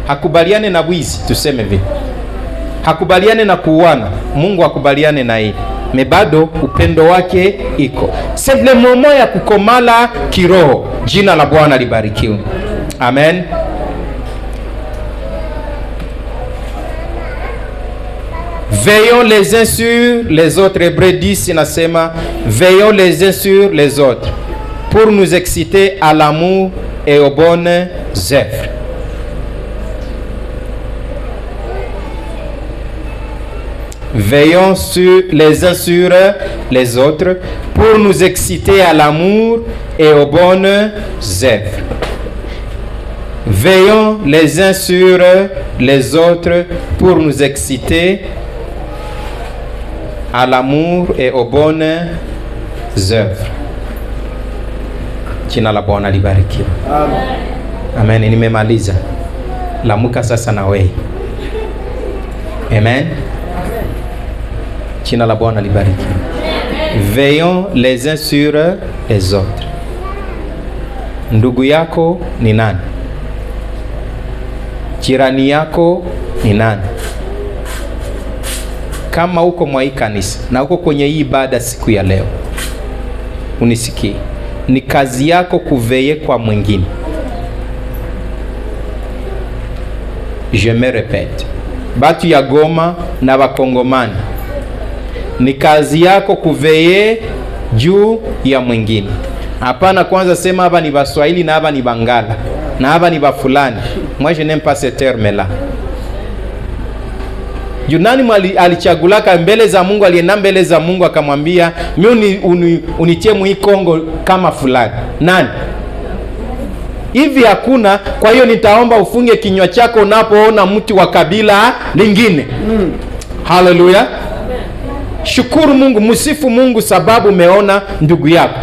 Hakubaliane na wizi, tuseme vile. Hakubaliane na kuuana, Mungu hakubaliane na hili. Mebado upendo wake iko. C'est le moment ya kukomala kiroho. Jina la Bwana libarikiwe. Amen. Veillons les uns sur les autres. Hébreux 10 inasema, veillons les uns sur les autres pour nous exciter à l'amour et aux bonnes œuvres. Veillons les uns sur les autres pour nous exciter à l'amour et aux bonnes œuvres. Veillons les uns sur les autres pour nous exciter à l'amour et aux bonnes œuvres. Jina la Bwana libarikiwe. Amen. Nimemaliza. Lamuka sasa na wewe. Amen. Jina la Bwana libarikiwe. Veillons les uns sur les autres. Ndugu yako ni nani? Jirani yako ni nani? Kama uko mwa hii kanisa na uko kwenye hii ibada siku ya leo, unisikie, ni kazi yako kuveye kwa mwingine. Je me répète, batu ya Goma na Wakongomani, ni kazi yako kuveye juu ya mwingine. Hapana kwanza sema haba ni Baswahili na haba ni Bangala na haba ni Bafulani. Moi je n'aime pas ce terme là. Junani alichagulaka mbele za Mungu, alienda mbele za Mungu akamwambia, mimi unitie mwi Kongo kama fulani. Nani? Hivi hakuna. Kwa hiyo nitaomba ufunge kinywa chako unapoona mtu wa kabila lingine. Hallelujah. Shukuru Mungu, msifu Mungu sababu umeona ndugu yako.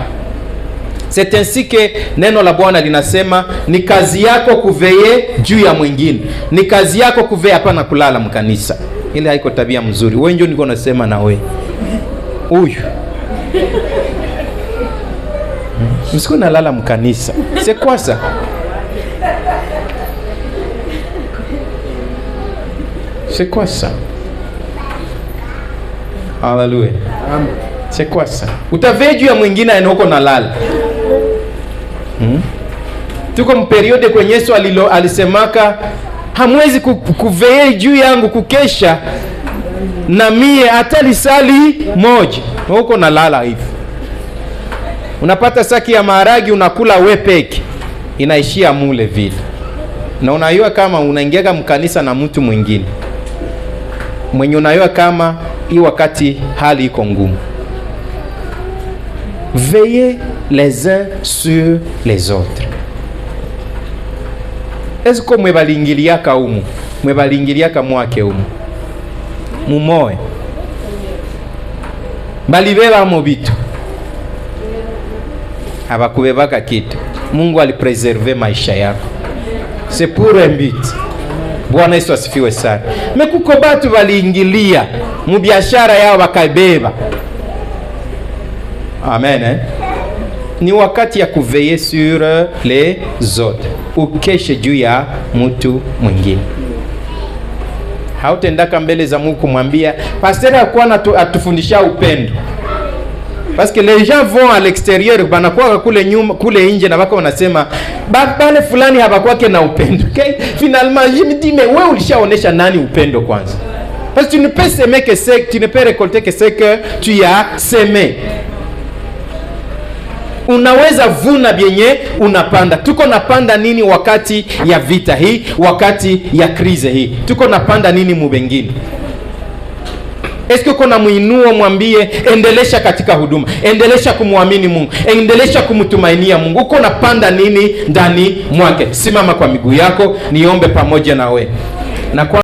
C'est ainsi que neno la Bwana linasema, ni kazi yako kuveye juu ya mwingine. Ni kazi yako kuveye, hapana kulala mkanisa. Ile haiko tabia mzuri. Wewe ndio niko nasema na wewe. Huyu. Msiko nalala mkanisa. C'est quoi ça? C'est quoi ça? Hallelujah. C'est quoi ça? Utaveye juu ya mwingine anoko nalala. Tuko mperiode kwenye Yesu alisemaka, hamwezi kuveye juu yangu kukesha na mie hata lisali moja. Huko nalala hivi. Unapata saki ya maharagi unakula we peke, inaishia mule vile. Na unayua kama unaingia mkanisa na mtu mwingine mwenye unayua kama hii wakati hali iko ngumu. Veillez les uns sur les autres. Est-ce que mwebalingiliaka umu? Mwebalingiliaka mwake umu? Mumoe. Balibeba mu bitu. Abakubebaka kitu. Mungu alipreserve maisha yako. C'est pour un but. Bwana Yesu asifiwe sana. Mekuko batu baliingilia mu biashara yao bakabeba. Amen. Ni wakati ya kuveiller sur les autres. Ukeshe juu ya mtu mwingine. Hautendaka mbele za Mungu kumwambia pasteur akuwa atufundisha upendo. Parce que les gens vont à l'extérieur, banakuwa kule nyuma, kule nje, na bako wanasema bale fulani habakwake na upendo. Okay? Finalement, je me dis mais wewe ulishaonesha nani upendo kwanza? Parce que tu ne peux s'aimer que ce que tu ne peux récolter que ce que tu as semé. Unaweza vuna bienye unapanda. Tuko napanda nini wakati ya vita hii, wakati ya krize hii? Tuko napanda nini mubengine? Eske kuna muinuo mwambie endelesha katika huduma, endelesha kumwamini Mungu, endelesha kumtumainia Mungu. Uko napanda nini ndani mwake? Simama kwa miguu yako, niombe pamoja na we. Na kwa